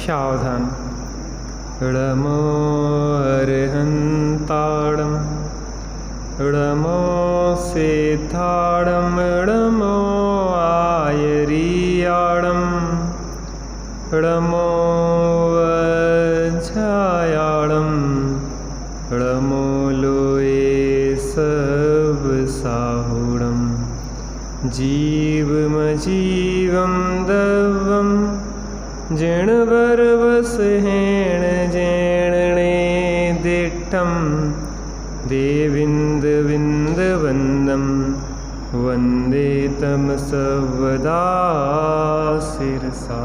सावधान। ळमो अर्हन्ताडं ळमो सिद्धाडं ळमो आयरीयाडं ळमो वज्रायाडं ळमो लोये सब साहुडं जीवमजीवं दवं जिणवरवस हेण जेणणे दिट्टं देविन्दविन्दवन्दं वन्दे तं सर्वदा शिरसा।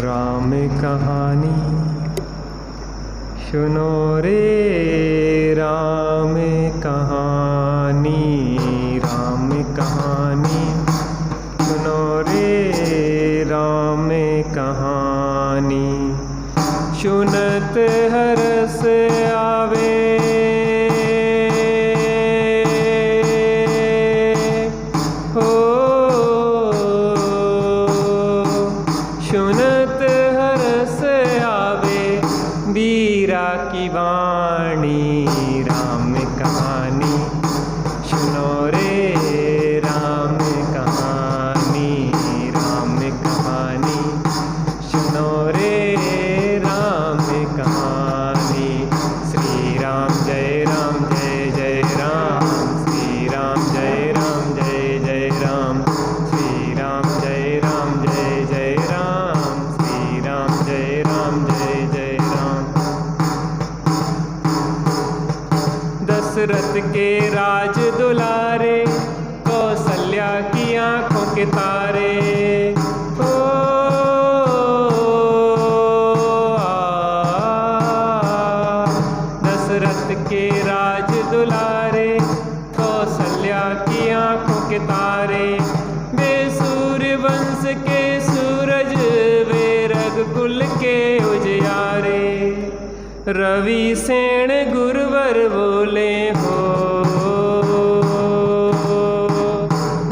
राम कहानी सुनो रे राम कहानी, राम कहानी सुनो रे राम कहानी। सुनत हरस आवे हो, सुनत हरस आवे बीरा की वाणी। राम कहानी सुनो रे राम कहानी, राम कहानी सुनो रे राम कहानी। श्री राम जय राम जय जय राम, श्री राम जय राम जय जय राम, श्री राम जय राम जय जय राम, श्री राम जय राम जय जय राम। दशरथ के राज दुलारे, कौशल्या की आंखों के तारे। ओ दशरथ के राज दुलारे, कौशल्या की आंखों के तारे। वे सूर्य वंश के सूरज, वे रघुकुल के उजियारे। रवि सेन गुरुवर बोले हो,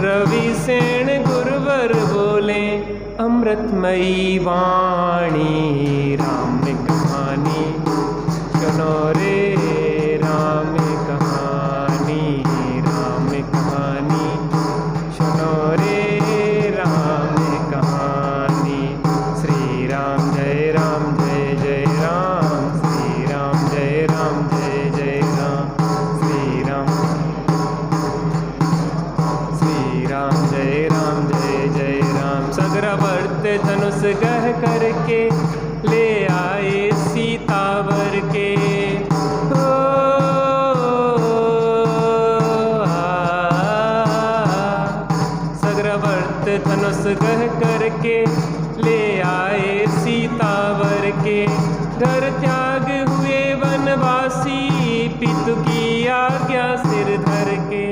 रवि सेन गुरुवर बोले अमृतमयी वाणी। राम कहानी सुनो रे राम कहानी, राम कहानी सुनो रे राम कहानी। श्री राम जय राम जय जय राम, श्री राम जय राम जय जय राम, श्री राम जय राम जय जय राम। सग्रवर्त धनुष गह करके ले आए सीतावर के। ओ सग्रवर्त धनुष गह करके ले आए सीतावर के। घर त्याग हुए वनवासी, पितु की आज्ञा सिर धर के।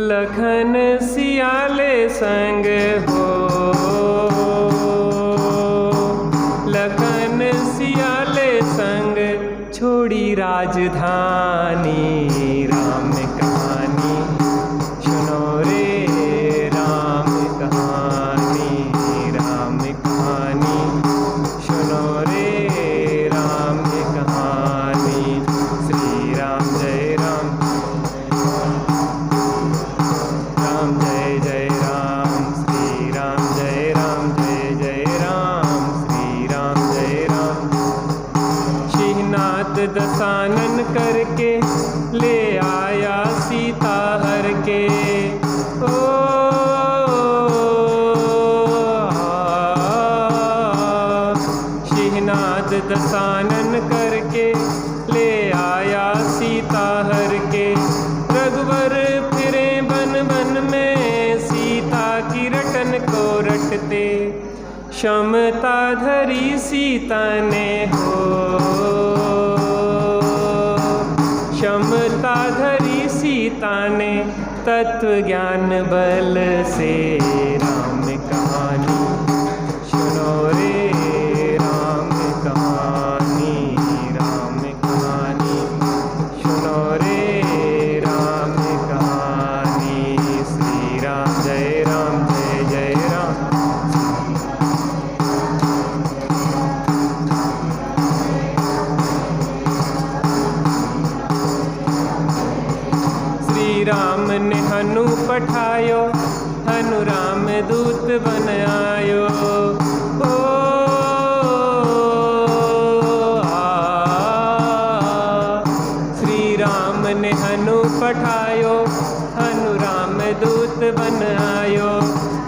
लखन सियाले संग हो, लखन सियाले संग छोड़ी राजधानी। राम कहानी सुनो रे राम कहानी, राम कहानी सुनो रे राम कहानी। श्री राम जय राम राम जय जय राम, श्री राम जय राम जय जय राम, श्री राम जय राम। शिहनाथ दशानन करके ले आया सीता हर के। ओ शिहनाथ दशानन करके ले आया सीता हर के। रघुवर फिरे बन बन में, सीता की रटन को रटते। क्षमता धरी सीता ने हो, क्षमता धरी सीता ने तत्व ज्ञान बल से। राम कहानी सुनो रे राम कहानी, राम कहानी सुनो रे राम कहानी। श्री राम जय राम जय जय राम, दूत बन आयो। ओ श्री राम ने हनु पठायो, हनु राम दूत बन आयो।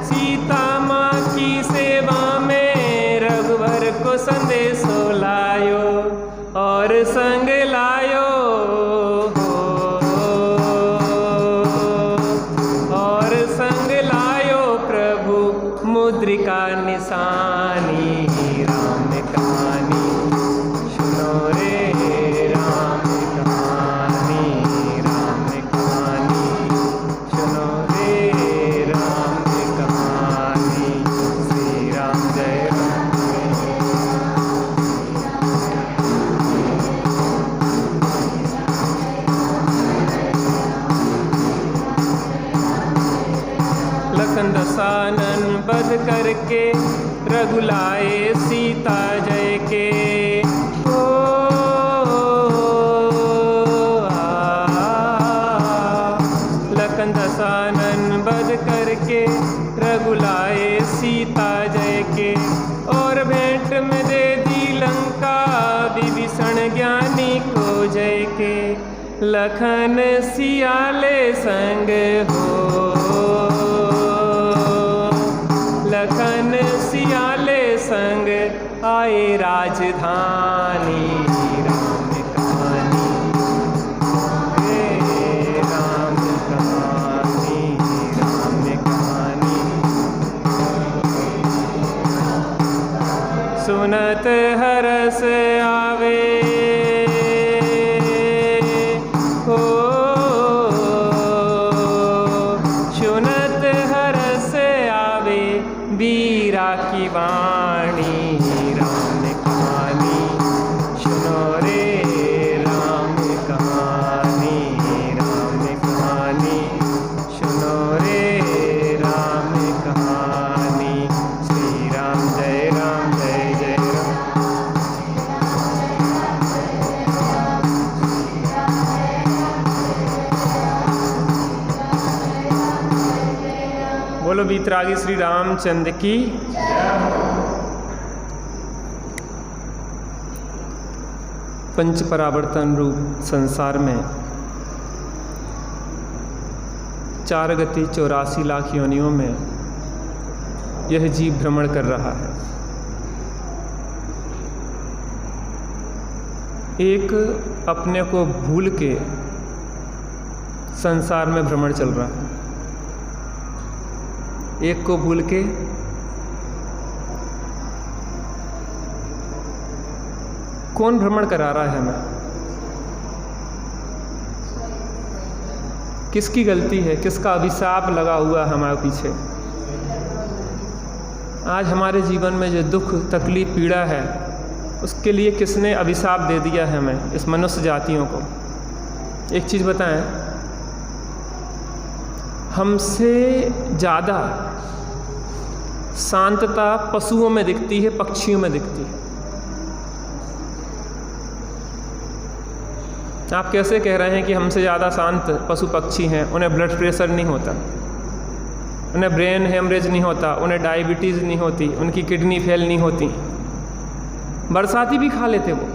सीता माँ की सेवा में रघुवर को संदेशो लायो, और संग लायो और संग लायो प्रभु मुद्रिका निशानी। राम कहानी सुनो रे, राम कहानी, राम कहानी सुनो रे, राम कहानी। श्री राम जय राम। लखन दसानन बध करके रघुलाए सीता जय के। ओ लखन दसानन बध करके रघुलाए सीता जय के। और भेंट में दे दी लंका विभीषण ज्ञानी को जय के। लखन सियाले संग हो, लखन सियाले संग आए राजधानी। राम कहानी रे, राम कहानी, राम कहानी सुनत हरस आवे। हो सुनत हरस आवे वीरा की वाणी। राम कहानी सुनो रे, राम कहानी, राम कहानी सुनो रे, राम कहानी। श्री राम जय राम, जय जय राम। बोलो बीतरागी श्री रामचंद्र की। पंच परावर्तन रूप संसार में 4 गति 84 लाख योनियों में यह जीव भ्रमण कर रहा है। एक अपने को भूल के संसार में भ्रमण चल रहा है, एक को भूल के कौन भ्रमण करा रहा है हमें? किसकी गलती है, किसका अभिशाप लगा हुआ है हमारे पीछे? आज हमारे जीवन में जो दुख तकलीफ पीड़ा है उसके लिए किसने अभिशाप दे दिया है हमें, इस मनुष्य जातियों को? एक चीज़ बताएं, हमसे ज़्यादा शांतता पशुओं में दिखती है, पक्षियों में दिखती है। आप कैसे कह रहे हैं कि हमसे ज़्यादा शांत पशु पक्षी हैं? उन्हें ब्लड प्रेशर नहीं होता, उन्हें ब्रेन हेमरेज नहीं होता, उन्हें डायबिटीज़ नहीं होती, उनकी किडनी फेल नहीं होती। बरसाती भी खा लेते, वो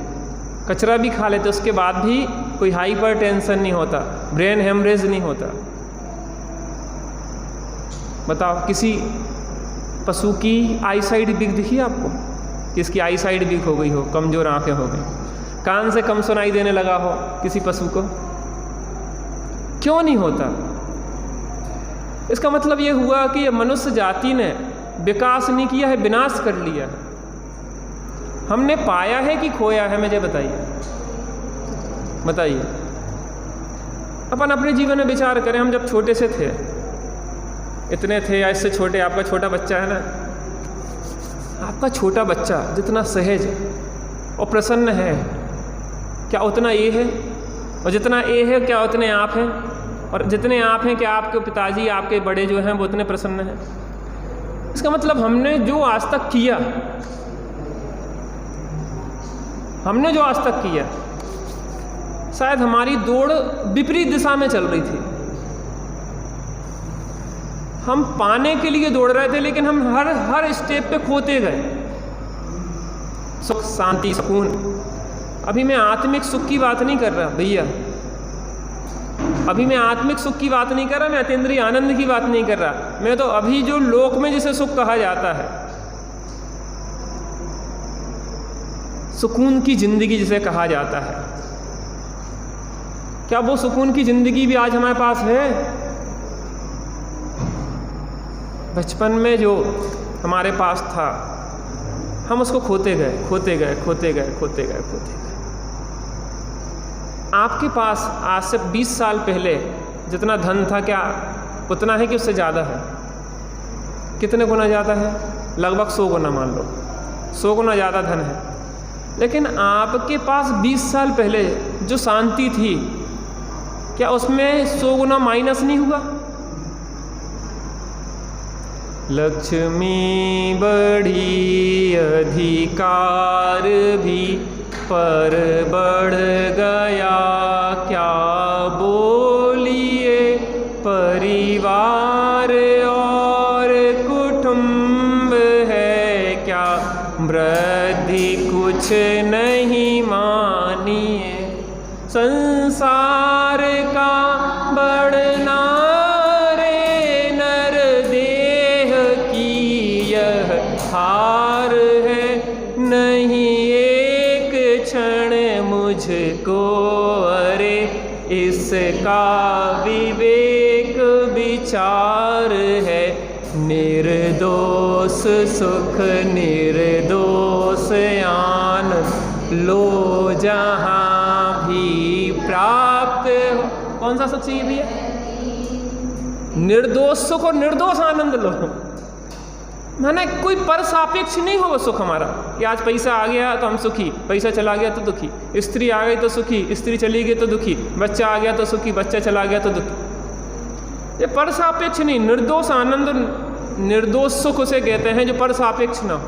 कचरा भी खा लेते, उसके बाद भी कोई हाइपर टेंशन नहीं होता, ब्रेन हेमरेज नहीं होता। बताओ, किसी पशु की आई साइड वीक दिखी आपको? किसकी आई साइड वीक हो गई हो, कमज़ोर आंखें हो गई, कान से कम सुनाई देने लगा हो किसी पशु को? क्यों नहीं होता? इसका मतलब ये हुआ कि ये मनुष्य जाति ने विकास नहीं किया है, विनाश कर लिया है। हमने पाया है कि खोया है? मुझे बताइए, बताइए। अपन अपने जीवन में विचार करें। हम जब छोटे से थे, इतने थे या इससे छोटे, आपका छोटा बच्चा है ना, आपका छोटा बच्चा जितना सहज और प्रसन्न है, क्या उतना ये है? और जितना ये है क्या उतने आप हैं? और जितने आप हैं क्या आपके पिताजी, आपके बड़े जो हैं वो उतने प्रसन्न हैं? इसका मतलब हमने जो आज तक किया, हमने जो आज तक किया, शायद हमारी दौड़ विपरीत दिशा में चल रही थी। हम पाने के लिए दौड़ रहे थे, लेकिन हम हर स्टेप पे खोते गए। सुख, शांति, सुकून। अभी मैं आत्मिक सुख की बात नहीं कर रहा भैया, अभी मैं आत्मिक सुख की बात नहीं कर रहा, मैं अतीन्द्रिय आनंद की बात नहीं कर रहा। मैं तो अभी जो लोक में जिसे सुख कहा जाता है, सुकून की जिंदगी जिसे कहा जाता है, क्या वो सुकून की जिंदगी भी आज हमारे पास है? बचपन में जो हमारे पास था, हम उसको खोते गए, खोते गए, खोते गए, खोते गए, खोते गए। आपके पास आज से 20 साल पहले जितना धन था, क्या उतना है कि उससे ज़्यादा है? कितने गुना ज़्यादा है? लगभग 100 गुना, मान लो 100 गुना ज़्यादा धन है। लेकिन आपके पास 20 साल पहले जो शांति थी, क्या उसमें 100 गुना माइनस नहीं हुआ? लक्ष्मी बढ़ी अधिकार भी पर बढ़ गया, क्या बोलिए परिवार और कुटुंब है क्या, वृद्धि कुछ नहीं मानिए, संसार का बढ़ना रे नर देह की यह हार है, नहीं एक क्षण मुझको अरे इसका विवेक विचार है, निर्दोष सुख निर्दोष आनंद लो जहाँ भी प्राप्त हो। कौन सा सुख चाहिए भैया? निर्दोष सुख और निर्दोष आनंद लो। माने कोई पर सापेक्ष नहीं हो वो सुख हमारा कि आज पैसा आ गया तो हम सुखी, पैसा चला गया तो दुखी, स्त्री आ गई तो सुखी, स्त्री चली गई तो दुखी, बच्चा आ गया तो सुखी, बच्चा चला गया तो दुखी। ये पर सापेक्ष नहीं, निर्दोष आनंद, निर्दोष सुख उसे कहते हैं जो पर सापेक्ष ना हो,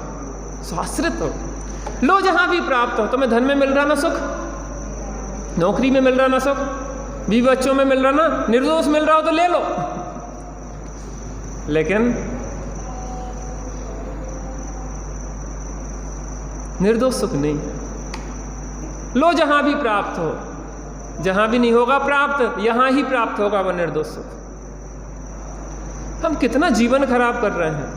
शास्त्रित हो। लो जहाँ भी प्राप्त हो, तुम्हें धन में मिल रहा ना सुख, नौकरी में मिल रहा ना सुख, बीवी बच्चों में मिल रहा ना, निर्दोष मिल रहा हो तो ले लो। लेकिन निर्दोष सुख नहीं। लो जहां भी प्राप्त हो, जहां भी नहीं होगा प्राप्त, यहां ही प्राप्त होगा वह निर्दोष सुख। हम कितना जीवन खराब कर रहे हैं।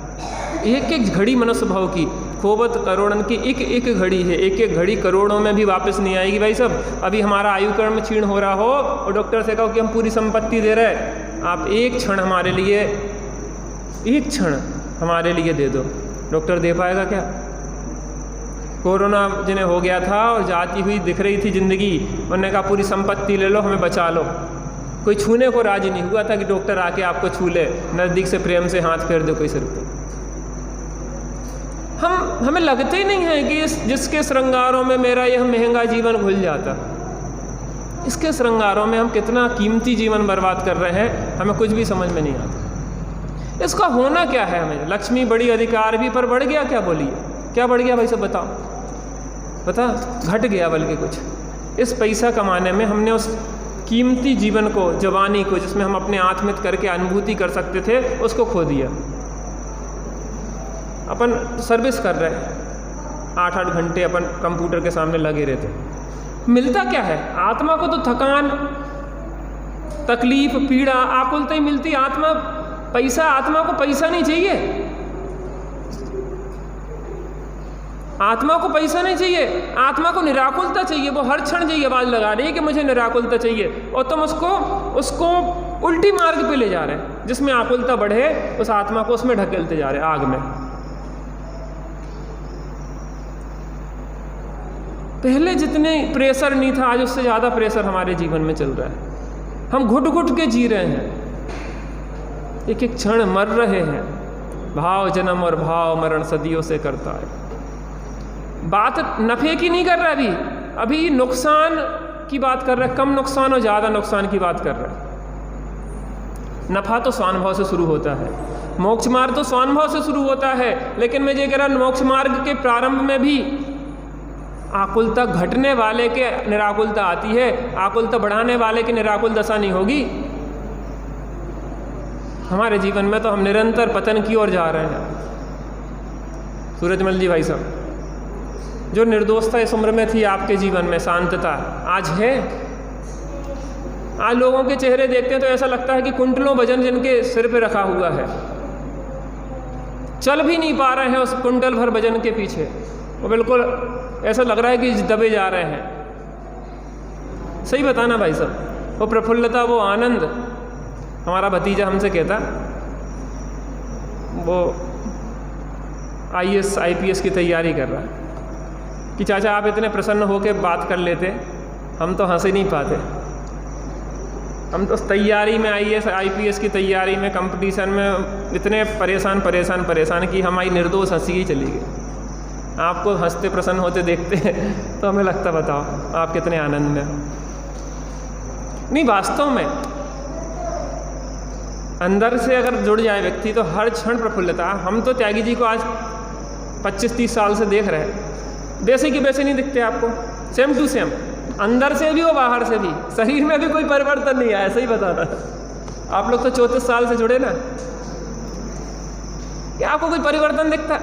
एक एक घड़ी मनुष्य भाव की, खोबत करोड़न की एक एक घड़ी है, एक एक घड़ी करोड़ों में भी वापस नहीं आएगी। भाई साहब, अभी हमारा आयु कर्म क्षीण हो रहा हो और डॉक्टर से कहो कि हम पूरी संपत्ति दे रहे, आप एक क्षण हमारे लिए, एक क्षण हमारे लिए दे दो, डॉक्टर दे पाएगा क्या? कोरोना जिन्हें हो गया था और जाती हुई दिख रही थी ज़िंदगी, उन्होंने कहा पूरी संपत्ति ले लो, हमें बचा लो। कोई छूने को राजी नहीं हुआ था कि डॉक्टर आके आपको छू ले, नज़दीक से प्रेम से हाथ फेर दो कोई सिर पे। हमें लगते ही नहीं है कि जिसके श्रृंगारों में मेरा यह महंगा जीवन घुल जाता, इसके श्रृंगारों में हम कितना कीमती जीवन बर्बाद कर रहे हैं, हमें कुछ भी समझ में नहीं आता। इसका होना क्या है? हमें लक्ष्मी बड़ी अधिकार भी पर बढ़ गया, क्या बोलिए, क्या बढ़ गया भाई सब बताओ? पता घट गया बल्कि कुछ। इस पैसा कमाने में हमने उस कीमती जीवन को, जवानी को, जिसमें हम अपने आत्मित करके अनुभूति कर सकते थे, उसको खो दिया। अपन सर्विस कर रहे हैं, 8-8 घंटे अपन कंप्यूटर के सामने लगे रहते, मिलता क्या है? आत्मा को तो थकान, तकलीफ, पीड़ा, आकुलता ही मिलती। आत्मा पैसा, आत्मा को पैसा नहीं चाहिए, आत्मा को पैसा नहीं चाहिए, आत्मा को निराकुलता चाहिए। वो हर क्षण चाहिए, आवाज़ लगा रही है कि मुझे निराकुलता चाहिए, और तुम उसको उल्टी मार्ग पे ले जा रहे हैं। जिसमें आकुलता बढ़े उस आत्मा को उसमें ढकेलते जा रहे हैं, आग में। पहले जितने प्रेशर नहीं था, आज उससे ज़्यादा प्रेशर हमारे जीवन में चल रहा है। हम घुट घुट के जी रहे हैं, एक एक क्षण मर रहे हैं। भाव जन्म और भाव मरण सदियों से करता है। बात नफ़े की नहीं कर रहा, अभी नुकसान की बात कर रहा है। कम नुकसान और ज़्यादा नुकसान की बात कर रहा है। नफ़ा तो स्वानुभव से शुरू होता है, मोक्ष मार्ग तो स्वानुभव से शुरू होता है। लेकिन मैं ये कह रहा, मोक्ष मार्ग के प्रारंभ में भी आकुलता घटने वाले के निराकुलता आती है, आकुलता बढ़ाने वाले की निराकुल दशा नहीं होगी। हमारे जीवन में तो हम निरंतर पतन की ओर जा रहे हैं। सूरजमल जी भाई साहब, जो निर्दोषता इस उम्र में थी आपके जीवन में, शांतता, आज है? आज लोगों के चेहरे देखते हैं तो ऐसा लगता है कि कुंटलों वजन जिनके सिर पे रखा हुआ है, चल भी नहीं पा रहे हैं उस कुंटल भर वजन के पीछे। वो बिल्कुल ऐसा लग रहा है कि दबे जा रहे हैं। सही बताना भाई साहब, वो प्रफुल्लता, वो आनंद। हमारा भतीजा हमसे कहता, वो IAS IPS की तैयारी कर रहा है, कि चाचा आप इतने प्रसन्न होकर बात कर लेते, हम तो हंस ही नहीं पाते। हम तो तैयारी में, IAS IPS की तैयारी में, कंपटीशन में इतने परेशान कि हमारी निर्दोष हंसी ही चली गई। आपको हंसते प्रसन्न होते देखते हैं तो हमें लगता, बताओ आप कितने आनंद में हो। नहीं, वास्तव में अंदर से अगर जुड़ जाए व्यक्ति तो हर क्षण प्रफुल्लता। हम तो त्यागी जी को आज 25-30 साल से देख रहे हैं, वैसे कि वैसे नहीं दिखते आपको, सेम टू सेम, अंदर से भी और बाहर से भी। शरीर में भी कोई परिवर्तन नहीं आया, सही बताना। आप लोग तो 34 साल से जुड़े ना, क्या आपको कोई परिवर्तन दिखता?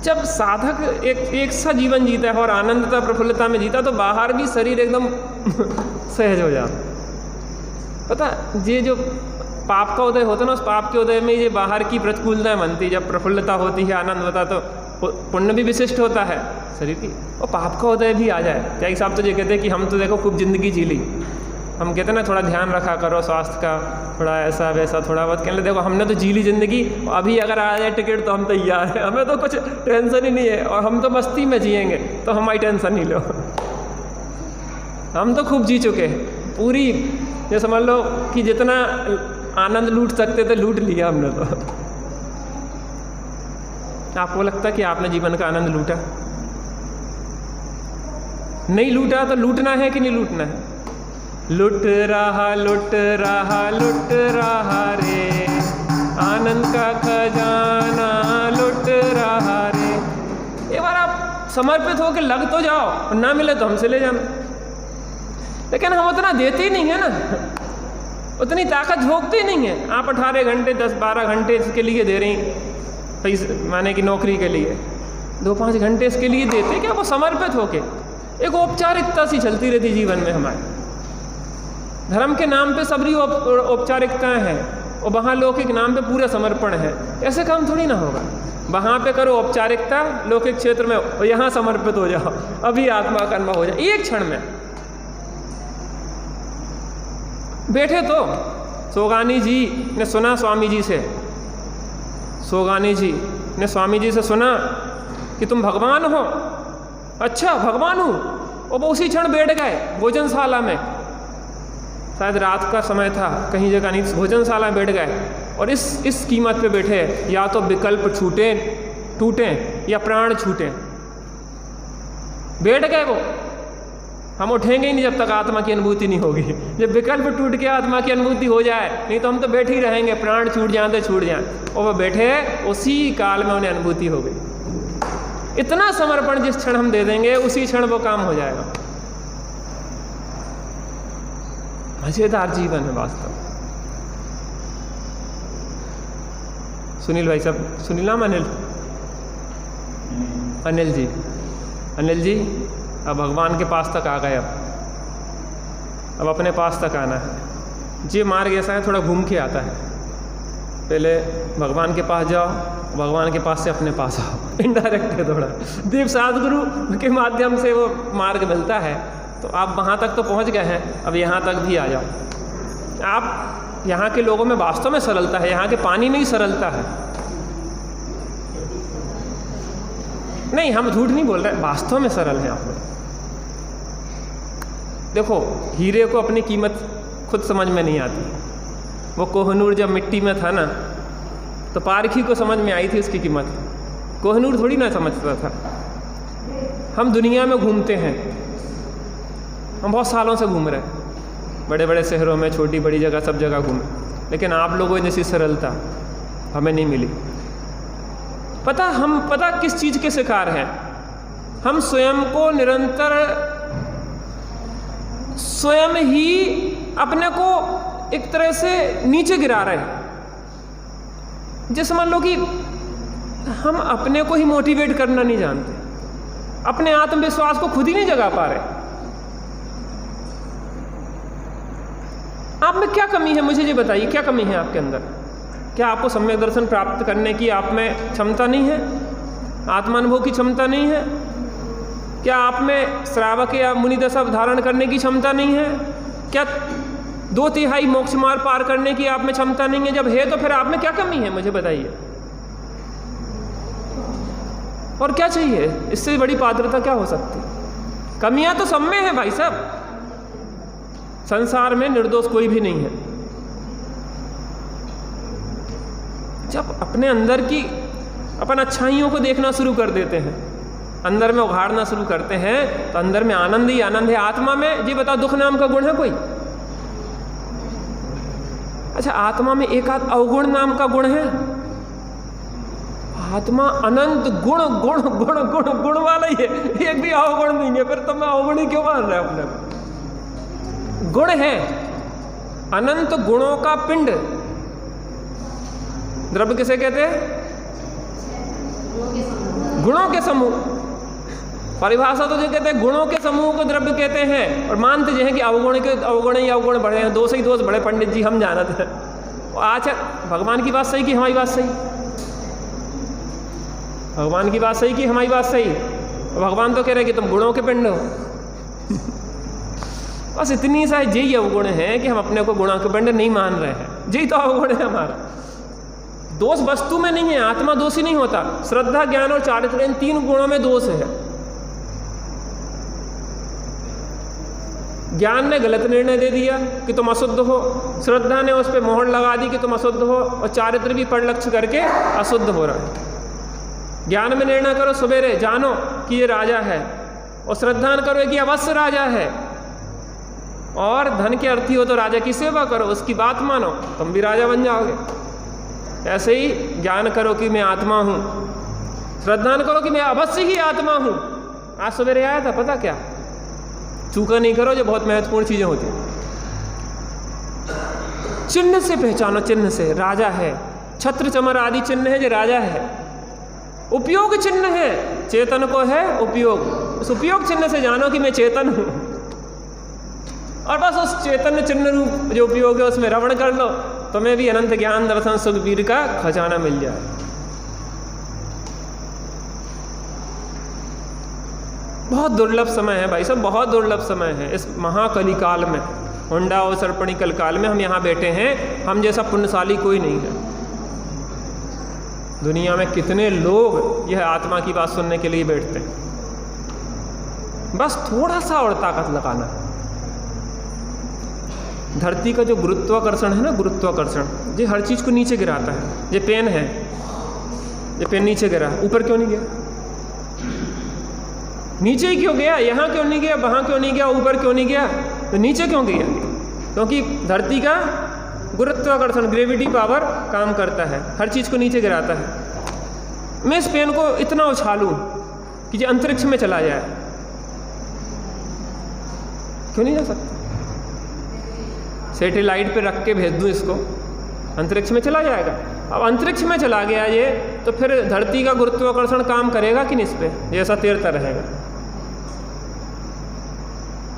जब साधक एक सा जीवन जीता है और आनंदता प्रफुल्लता में जीता, तो बाहर भी शरीर एकदम सहज हो जाता। पता, ये जो पाप का उदय होता है ना, उस पाप के उदय में ये बाहर की प्रतिकूलताएं बनती। जब प्रफुल्लता होती है, आनंद होता, तो पुण्य भी विशिष्ट होता है शरीर की, और पाप का उदय भी आ जाए। त्यागी साहब तो ये कहते हैं कि हम तो देखो खूब जिंदगी जी ली। हम कहते हैं ना, थोड़ा ध्यान रखा करो स्वास्थ्य का, थोड़ा ऐसा वैसा, थोड़ा बहुत। कहने देखो हमने तो जी ली जिंदगी, अभी अगर आ जाए टिकट तो हम तैयार हैं, हमें तो कुछ टेंशन ही नहीं है, और हम तो मस्ती में जिएंगे, तो हमारी टेंशन नहीं लो। हम तो खूब जी चुके हैं पूरी, ये समझ लो कि जितना आनंद लूट सकते थे लूट लिया हमने तो। आपको लगता है कि आपने जीवन का आनंद लूटा? नहीं लूटा तो लूटना है कि नहीं लूटना है? लुट रहा रे आनंद का खजाना, लुट रहा रे। एक बार आप समर्पित होकर लग तो जाओ, और ना मिले तो हमसे ले जाना। लेकिन हम उतना देते ही नहीं है ना, उतनी ताकत झोंकते ही नहीं है। आप 18 घंटे 10-12 घंटे इसके लिए दे रही, पैसे माने कि नौकरी के लिए 2-5 घंटे इसके लिए देते क्या? वो समर्पित होके एक औपचारिकता सी चलती रहती जीवन में हमारे। धर्म के नाम पे सबरी औपचारिकताएं हैं, और वहाँ लौकिक नाम पे पूरा समर्पण है। ऐसे काम थोड़ी ना होगा। वहाँ पे करो औपचारिकता लौकिक क्षेत्र में, और यहाँ समर्पित हो जाओ, अभी आत्मा का अनुभव हो जाए एक क्षण में। बैठे तो सोगानी जी ने सुना स्वामी जी से, सोगानी जी ने स्वामी जी से सुना कि तुम भगवान हो। अच्छा भगवान हूँ, और वो उसी क्षण बैठ गए भोजनशाला में। शायद रात का समय था, कहीं जगह नहीं, भोजनशाला में बैठ गए, और इस कीमत पे बैठे, या तो विकल्प टूटें या प्राण छूटें। बैठ गए वो। हम उठेंगे ही नहीं जब तक आत्मा की अनुभूति नहीं होगी। जब विकल्प टूट के आत्मा की अनुभूति हो जाए, नहीं तो हम तो बैठे ही रहेंगे, प्राण छूट जाए तो छूट जाए। और वो बैठे, उसी काल में उन्हें अनुभूति हो गई। इतना समर्पण जिस क्षण हम दे देंगे, उसी क्षण वो काम हो जाएगा। मजेदार जीवन है वास्तव। सुनील भाई साहब, सुनील नाम अनिल जी अब भगवान के पास तक आ गए। अब अपने पास तक आना है। ये मार्ग ऐसा है, थोड़ा घूम के आता है। पहले भगवान के पास जाओ, भगवान के पास से अपने पास आओ। इनडायरेक्ट है थोड़ा। दीप सद्गुरु के माध्यम से वो मार्ग मिलता है, तो आप वहाँ तक तो पहुँच गए हैं, अब यहाँ तक भी आ जाओ। आप यहाँ के लोगों में वास्तव में सरलता है, यहाँ के पानी में ही सरलता है। नहीं, हम झूठ नहीं बोल रहे, वास्तव में सरल है आप लोग। देखो, हीरे को अपनी कीमत खुद समझ में नहीं आती। वो कोहनूर जब मिट्टी में था ना, तो पारखी को समझ में आई थी उसकी कीमत। कोहनूर थोड़ी ना समझता था। हम दुनिया में घूमते हैं, हम बहुत सालों से घूम रहे हैं, बड़े बड़े शहरों में, छोटी बड़ी जगह, सब जगह घूमे, लेकिन आप लोगों जैसी सरलता हमें नहीं मिली। पता किस चीज़ के शिकार हैं? हम स्वयं को निरंतर, स्वयं ही अपने को एक तरह से नीचे गिरा रहे हैं। जैसे मान लो कि हम अपने को ही मोटिवेट करना नहीं जानते, अपने आत्मविश्वास को खुद ही नहीं जगा पा रहे। आप में क्या कमी है, मुझे ये बताइए, क्या कमी है आपके अंदर? क्या आपको सम्यक दर्शन प्राप्त करने की आप में क्षमता नहीं है? आत्मानुभव की क्षमता नहीं है? क्या आप में श्रावक या मुनि दशा धारण करने की क्षमता नहीं है? क्या 2/3 मोक्ष मार्ग पार करने की आप में क्षमता नहीं है? जब है तो फिर आप में क्या कमी है, मुझे बताइए। और क्या चाहिए? इससे बड़ी पात्रता क्या हो सकती? कमियां तो सब में है भाई साहब, संसार में निर्दोष कोई भी नहीं है। जब अपने अंदर की अपन अच्छाइयों को देखना शुरू कर देते हैं, अंदर में उघाड़ना शुरू करते हैं, तो अंदर में आनंद ही आनंद है। आत्मा में जी बताओ, दुख नाम का गुण है कोई? अच्छा, आत्मा में एक आध अवगुण नाम का गुण है? आत्मा अनंत गुण गुण गुण गुण गुण वाला ही है, एक भी अवगुण नहीं है। फिर तो मैं अवगुण ही क्यों मान रहा हूं? अपने गुण है, अनंत गुणों का पिंड। द्रव्य किसे कहते हैं? गुणों के समूह। परिभाषा तो जो कहते हैं गुणों के समूह को द्रव्य कहते हैं, और मानते जो है कि अवगुण के अवगुण ही अवगुण बढ़े हैं, दोष ही दोष बड़े। पंडित जी हम जानते हैं। अच्छा, भगवान की बात सही कि हमारी बात सही? भगवान की बात सही कि हमारी बात सही? भगवान तो कह रहे हैं कि तुम गुणों के पिंड हो। बस इतनी सा यही अवगुण है कि हम अपने को गुणों के पिंड नहीं मान रहे हैं। यही तो अवगुण है हमारा। दोष वस्तु में नहीं है, आत्मा दोषी नहीं होता। श्रद्धा, ज्ञान और चारित्र, इन 3 गुणों में दोष है। ज्ञान ने गलत निर्णय दे दिया कि तुम अशुद्ध हो, श्रद्धा ने उस पर मोहर लगा दी कि तुम अशुद्ध हो, और चारित्र भी परिलक्ष्य करके अशुद्ध हो रहा है। ज्ञान में निर्णय करो सवेरे, जानो कि ये राजा है, और श्रद्धा करो कि अवश्य राजा है, और धन के अर्थी हो तो राजा की सेवा करो, उसकी बात मानो, तुम भी राजा बन जाओगे। ऐसे ही ज्ञान करो कि मैं आत्मा हूँ, श्रद्धा करो कि मैं अवश्य ही आत्मा हूँ। आज सवेरे आया था, पता क्या? चूका नहीं करो, जो बहुत महत्वपूर्ण चीज़ें होती हैं। चिन्ह से पहचानो, चिन्ह से। राजा है, छत्र चमर आदि चिन्ह है, जो राजा है। उपयोग चिन्ह है, चेतन को है उपयोग। उस उपयोग चिन्ह से जानो कि मैं चेतन हूँ, और बस उस चेतन चिन्ह रूप जो उपयोग है उसमें रमण कर लो, तुम्हें भी अनंत ज्ञान दर्शन सुखबीर का खजाना मिल जाए। बहुत दुर्लभ समय है भाई साहब, बहुत दुर्लभ समय है इस महाकली काल में। हुंडा और सर्पणी कल काल में हम यहाँ बैठे हैं, हम जैसा पुण्यशाली कोई नहीं है। दुनिया में कितने लोग यह आत्मा की बात सुनने के लिए बैठते हैं। बस थोड़ा सा और ताकत लगाना। धरती का जो गुरुत्वाकर्षण है ना, गुरुत्वाकर्षण, ये हर चीज़ को नीचे गिराता है। ये पेन है, ये पेन नीचे गिरा, ऊपर क्यों नहीं गया? नीचे ही क्यों गया? यहाँ क्यों नहीं गया? वहाँ क्यों नहीं गया? ऊपर क्यों नहीं गया? तो नीचे क्यों गया? क्योंकि धरती का गुरुत्वाकर्षण, ग्रेविटी पावर काम करता है, हर चीज़ को नीचे गिराता है। मैं इस पेन को इतना उछालूं कि जो अंतरिक्ष में चला जाए, क्यों नहीं जा सकता? सैटेलाइट पे रख के भेज दूं इसको, अंतरिक्ष में चला जाएगा। अब अंतरिक्ष में चला गया ये, तो फिर धरती का गुरुत्वाकर्षण काम करेगा कि नहीं इस पे? जैसा तैरता रहेगा।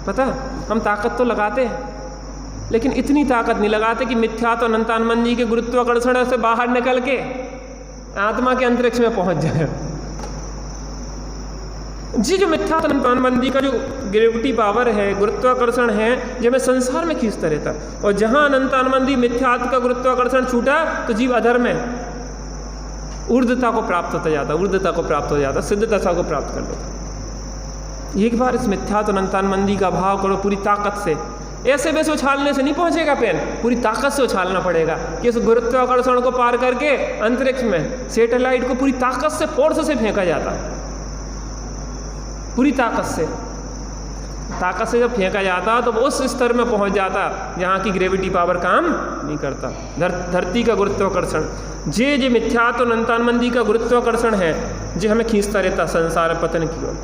पता, हम ताकत तो लगाते हैं, लेकिन इतनी ताकत नहीं लगाते कि मिथ्यात्व अनंतानंदी के गुरुत्वाकर्षण से बाहर निकल के आत्मा के अंतरिक्ष में पहुंच जाए। जी, जो मिथ्यात्व अनंतानंदी का जो ग्रेविटी पावर है, गुरुत्वाकर्षण है, जो हमें संसार में खींचता रहता। और जहां अनंतानंदी मिथ्यात्व का गुरुत्वाकर्षण छूटा तो जीव अधर में ऊर्ध्वता को प्राप्त होता जाता, ऊर्ध्वता को प्राप्त हो जाता, सिद्ध दशा को प्राप्त कर लेता। एक बार इस मिथ्यात्व अनंतानंदी का भाव करो पूरी ताकत से। ऐसे वैसे उछालने से नहीं पहुंचेगा पेन, पूरी ताकत से उछालना पड़ेगा कि उस गुरुत्वाकर्षण को पार करके अंतरिक्ष में सैटेलाइट को पूरी ताकत से, फोर्स से फेंका जाता है। पूरी ताकत से जब फेंका जाता तो वो उस स्तर में पहुंच जाता जहाँ की ग्रेविटी पावर काम नहीं करता। धरती का गुरुत्वाकर्षण, जे मिथ्यात्व अनंतानंदी का गुरुत्वाकर्षण है, जो हमें खींचता रहता संसार पतन की ओर।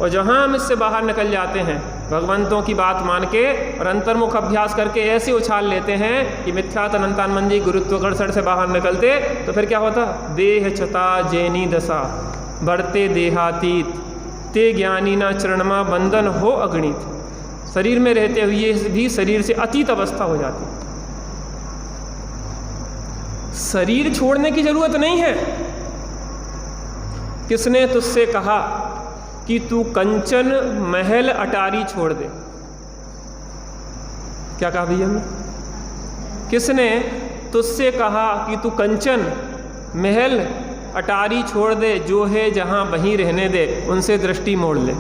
और जहाँ हम इससे बाहर निकल जाते हैं भगवंतों की बात मान के और अंतर्मुख अभ्यास करके ऐसे उछाल लेते हैं कि मिथ्यात अनंतान मंजी गुरुत्वाकर्षण से बाहर निकलते, तो फिर क्या होता? देह चता जैनी दशा बढ़ते देहातीत ते ज्ञानी ना चरणमा बंधन हो अगणित। शरीर में रहते हुए भी शरीर से अतीत अवस्था हो जाती। शरीर छोड़ने की जरूरत नहीं है। किसने तुझसे कहा कि तू कंचन महल अटारी छोड़ दे? क्या कहा भैया ने? किसने तुझसे कहा कि तू कंचन महल अटारी छोड़ दे? जो है जहां वहीं रहने दे, उनसे दृष्टि मोड़ ले।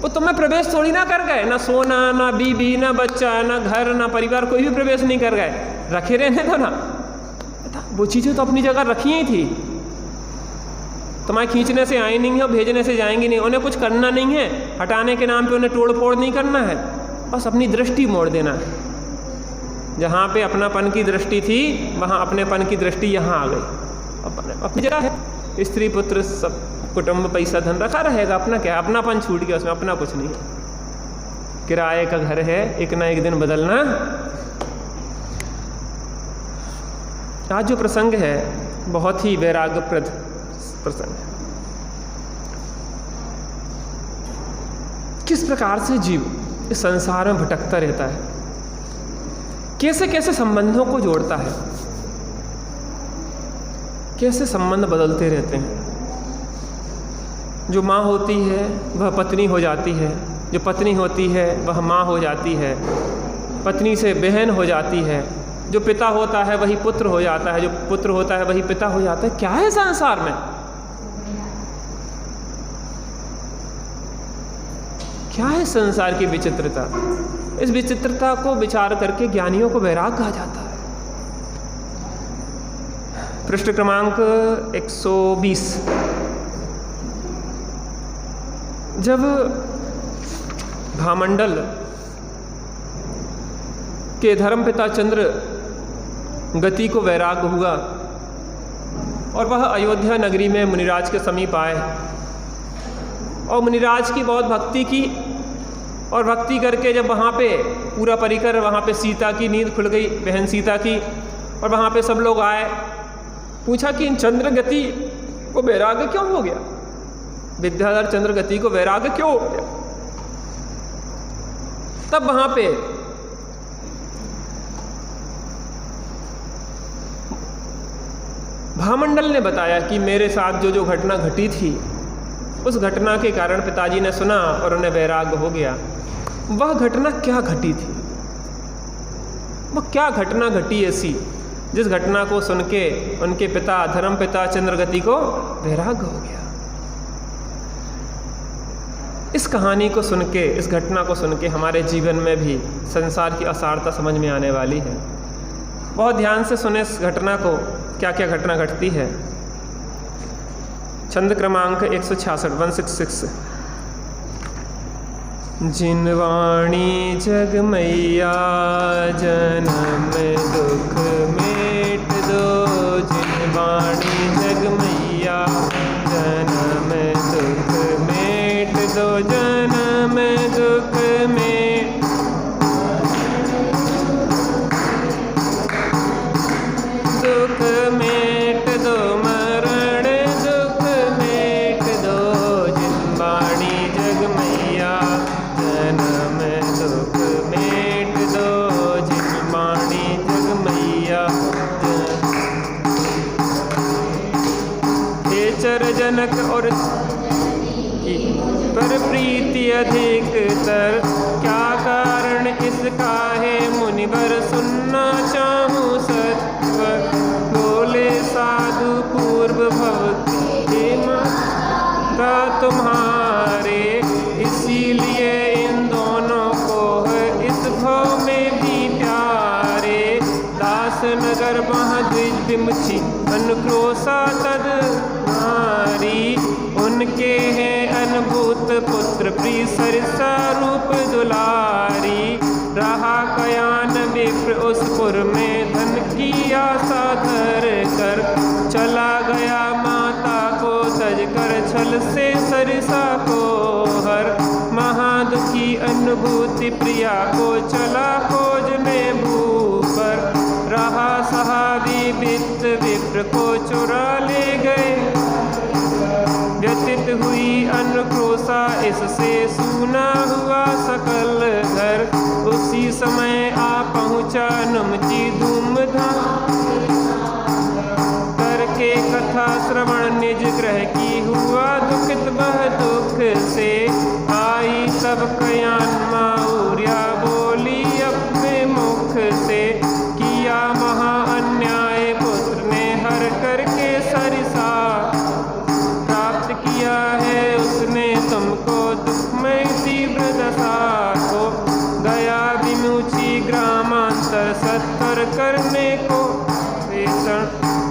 वो तुम्हें प्रवेश थोड़ी ना कर गए, ना सोना, ना बीबी, ना बच्चा, ना घर, ना परिवार, कोई भी प्रवेश नहीं कर गए। रखे रहने दो ना। वो चीज़ें तो अपनी जगह रखी ही थी। तुम्हारे खींचने से आई नहीं है, भेजने से जाएंगी नहीं। उन्हें कुछ करना नहीं है, हटाने के नाम पे उन्हें तोड़ फोड़ नहीं करना है, बस अपनी दृष्टि मोड़ देना है। जहाँ पे अपनापन की दृष्टि थी, वहाँ अपनेपन की दृष्टि यहाँ आ गई। अपनी जगह है, स्त्री पुत्र सब कुटुंब पैसा धन रखा रहेगा, अपना क्या? अपनापन छूट गया, उसमें अपना कुछ नहीं है। किराए का घर है, एक ना एक दिन बदलना। आज जो प्रसंग है बहुत ही वैराग्यप्रद प्रसंग है। किस प्रकार से जीव इस संसार में भटकता रहता है, कैसे कैसे संबंधों को जोड़ता है, कैसे संबंध बदलते रहते हैं। जो माँ होती है वह पत्नी हो जाती है, जो पत्नी होती है वह माँ हो जाती है, पत्नी से बहन हो जाती है, जो पिता होता है वही पुत्र हो जाता है, जो पुत्र होता है वही पिता हो जाता है। क्या है संसार में? क्या है संसार की विचित्रता? इस विचित्रता को विचार करके ज्ञानियों को वैराग कहा जाता है। पृष्ठ क्रमांक 120। जब भामंडल के धर्मपिता चंद्र गति को वैराग्य हुआ और वह अयोध्या नगरी में मुनिराज के समीप आए और मुनिराज की बहुत भक्ति की, और भक्ति करके जब वहाँ पे पूरा परिकर, वहाँ पे सीता की नींद खुल गई, बहन सीता की, और वहाँ पे सब लोग आए, पूछा कि इन चंद्र गति को वैराग्य क्यों हो गया? विद्याधर चंद्र गति को वैराग्य क्यों हो गया? तब वहाँ पे भामंडल ने बताया कि मेरे साथ जो जो घटना घटी थी, उस घटना के कारण पिताजी ने सुना और उन्हें वैराग्य हो गया। वह घटना क्या घटी थी? वह क्या घटना घटी ऐसी जिस घटना को सुन के उनके पिता, धर्मपिता चंद्रगति को वैराग्य हो गया? इस कहानी को सुन के, इस घटना को सुन के हमारे जीवन में भी संसार की असारता समझ में आने वाली है। बहुत ध्यान से सुने इस घटना को, क्या क्या घटना घटती है। छंद क्रमांक 166। जिनवाणी जग मैया जन्म दुख मेट दो, जिनवाणी जग मैया जन्म दुख मेट दो, जन्म दुख में दुख मेट दो, मरण दुख मेट दो, जिनवाणी जग मैया जन्म दुख मेट दो, जिनवाणी जग मैया। हे चर जनक और पर प्रीति अधिक तर, क्या कारण इसका है मुनिवर सुनना चाहूँ सत्व। बोले साधु पूर्व भव के माता तुम्हारे, इसीलिए इन दोनों को है इस भव में भी प्यारे। दास नगर वहाँ द्विज विमुची अनुक्रोशा तद नारी, उनके हैं अनुभूत पुत्र प्रिय सरसा रूप दुलारी। रहा कयान विप्र उस पुर में धन की आशा धर कर, चला गया माता को सज कर छल से सरिसा को हर महादुखी अनुभूति प्रिया को चला खोजने भूपर रहा सहा विवित विप्र को चुरा ले गए व्यतीत हुई अनुक्रोशा इससे सूना हुआ सकल घर उसी समय आ पहुँचा नुमची धूमधाम करके कथा श्रवण निज ग्रह की हुआ दुखित वह दुख से आई तब कयान माउरिया बोली अपने मुख से किया महा अन्याय पुत्र ने हर करके सरिसा प्राप्त किया है उसने तुमको दुखमय तीव्र दशा को गया विमुची ग्रामांतर सत्तर करने को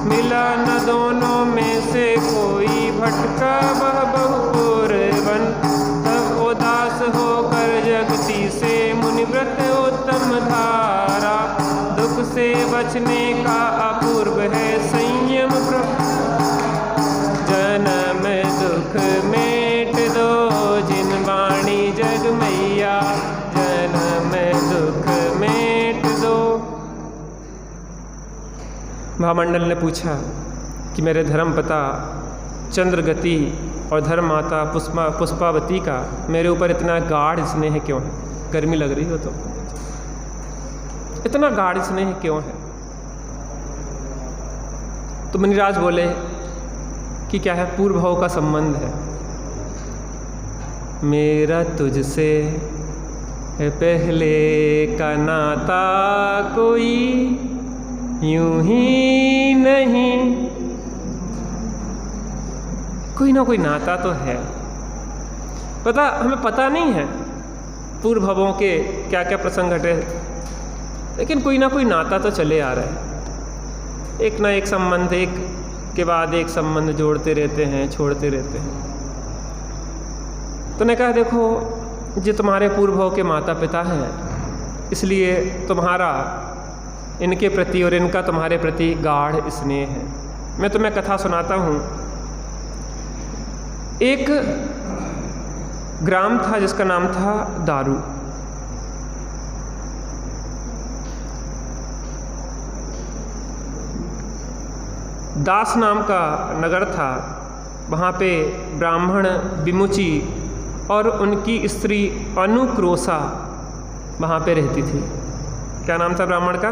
मिला न दोनों में से कोई भटका वह बहुपूर्वन तब उदास होकर जगती से मुनिव्रत उत्तम धारा दुख से बचने का अपूर्व है संयम जन्म दुख मेट दो जिन वाणी जग मैया जन्म दुख मेट दो। महामंडल ने पूछा कि मेरे धर्मपता चंद्रगति और धर्ममाता पुष्पावती का मेरे ऊपर इतना गाढ़ स्नेह क्यों है? गर्मी लग रही हो तो इतना गाढ़ स्नेह क्यों है? तो मुनिराज बोले कि क्या है, पूर्व भाव का संबंध है। मेरा तुझसे है पहले का नाता कोई यूं ही नहीं, कोई ना कोई नाता तो है। हमें पता नहीं है पूर्व भवों के क्या क्या प्रसंग घटे, लेकिन कोई ना कोई नाता तो चले आ रहा है। एक ना एक संबंध एक के बाद एक संबंध जोड़ते रहते हैं, छोड़ते रहते हैं। तो ने कहा देखो, ये तुम्हारे पूर्व भव के माता पिता हैं, इसलिए तुम्हारा इनके प्रति और इनका तुम्हारे प्रति गाढ़ स्नेह है। मैं तुम्हें कथा सुनाता हूँ। एक ग्राम था जिसका नाम था दारू। दास नाम का नगर था। वहाँ पे ब्राह्मण विमुची और उनकी स्त्री अनुक्रोशा वहाँ पे रहती थी। क्या नाम था ब्राह्मण का?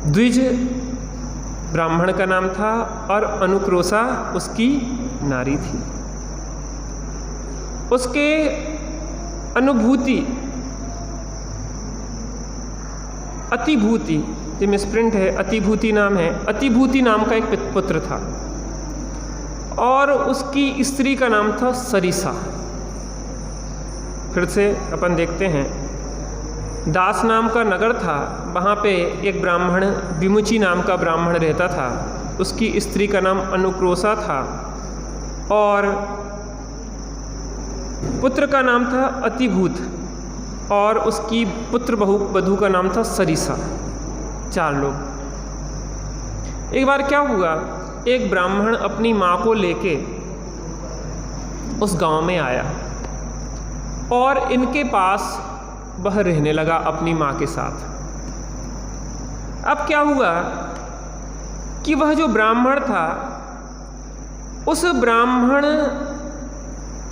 द्विज ब्राह्मण का नाम था और अनुक्रोशा उसकी नारी थी। उसके अनुभूति अतिभूति, ये मिसप्रिंट है, अतिभूति नाम है। अतिभूति नाम का एक पुत्र था और उसकी स्त्री का नाम था सरिसा। फिर से अपन देखते हैं। दास नाम का नगर था, वहाँ पे एक ब्राह्मण विमुची नाम का ब्राह्मण रहता था। उसकी स्त्री का नाम अनुक्रोशा था और पुत्र का नाम था अतिभूत और उसकी पुत्र वधू का नाम था सरिसा। 4 लोग। एक बार क्या हुआ, एक ब्राह्मण अपनी माँ को लेके उस गांव में आया और इनके पास वह रहने लगा अपनी माँ के साथ। अब क्या हुआ कि वह जो ब्राह्मण था, उस ब्राह्मण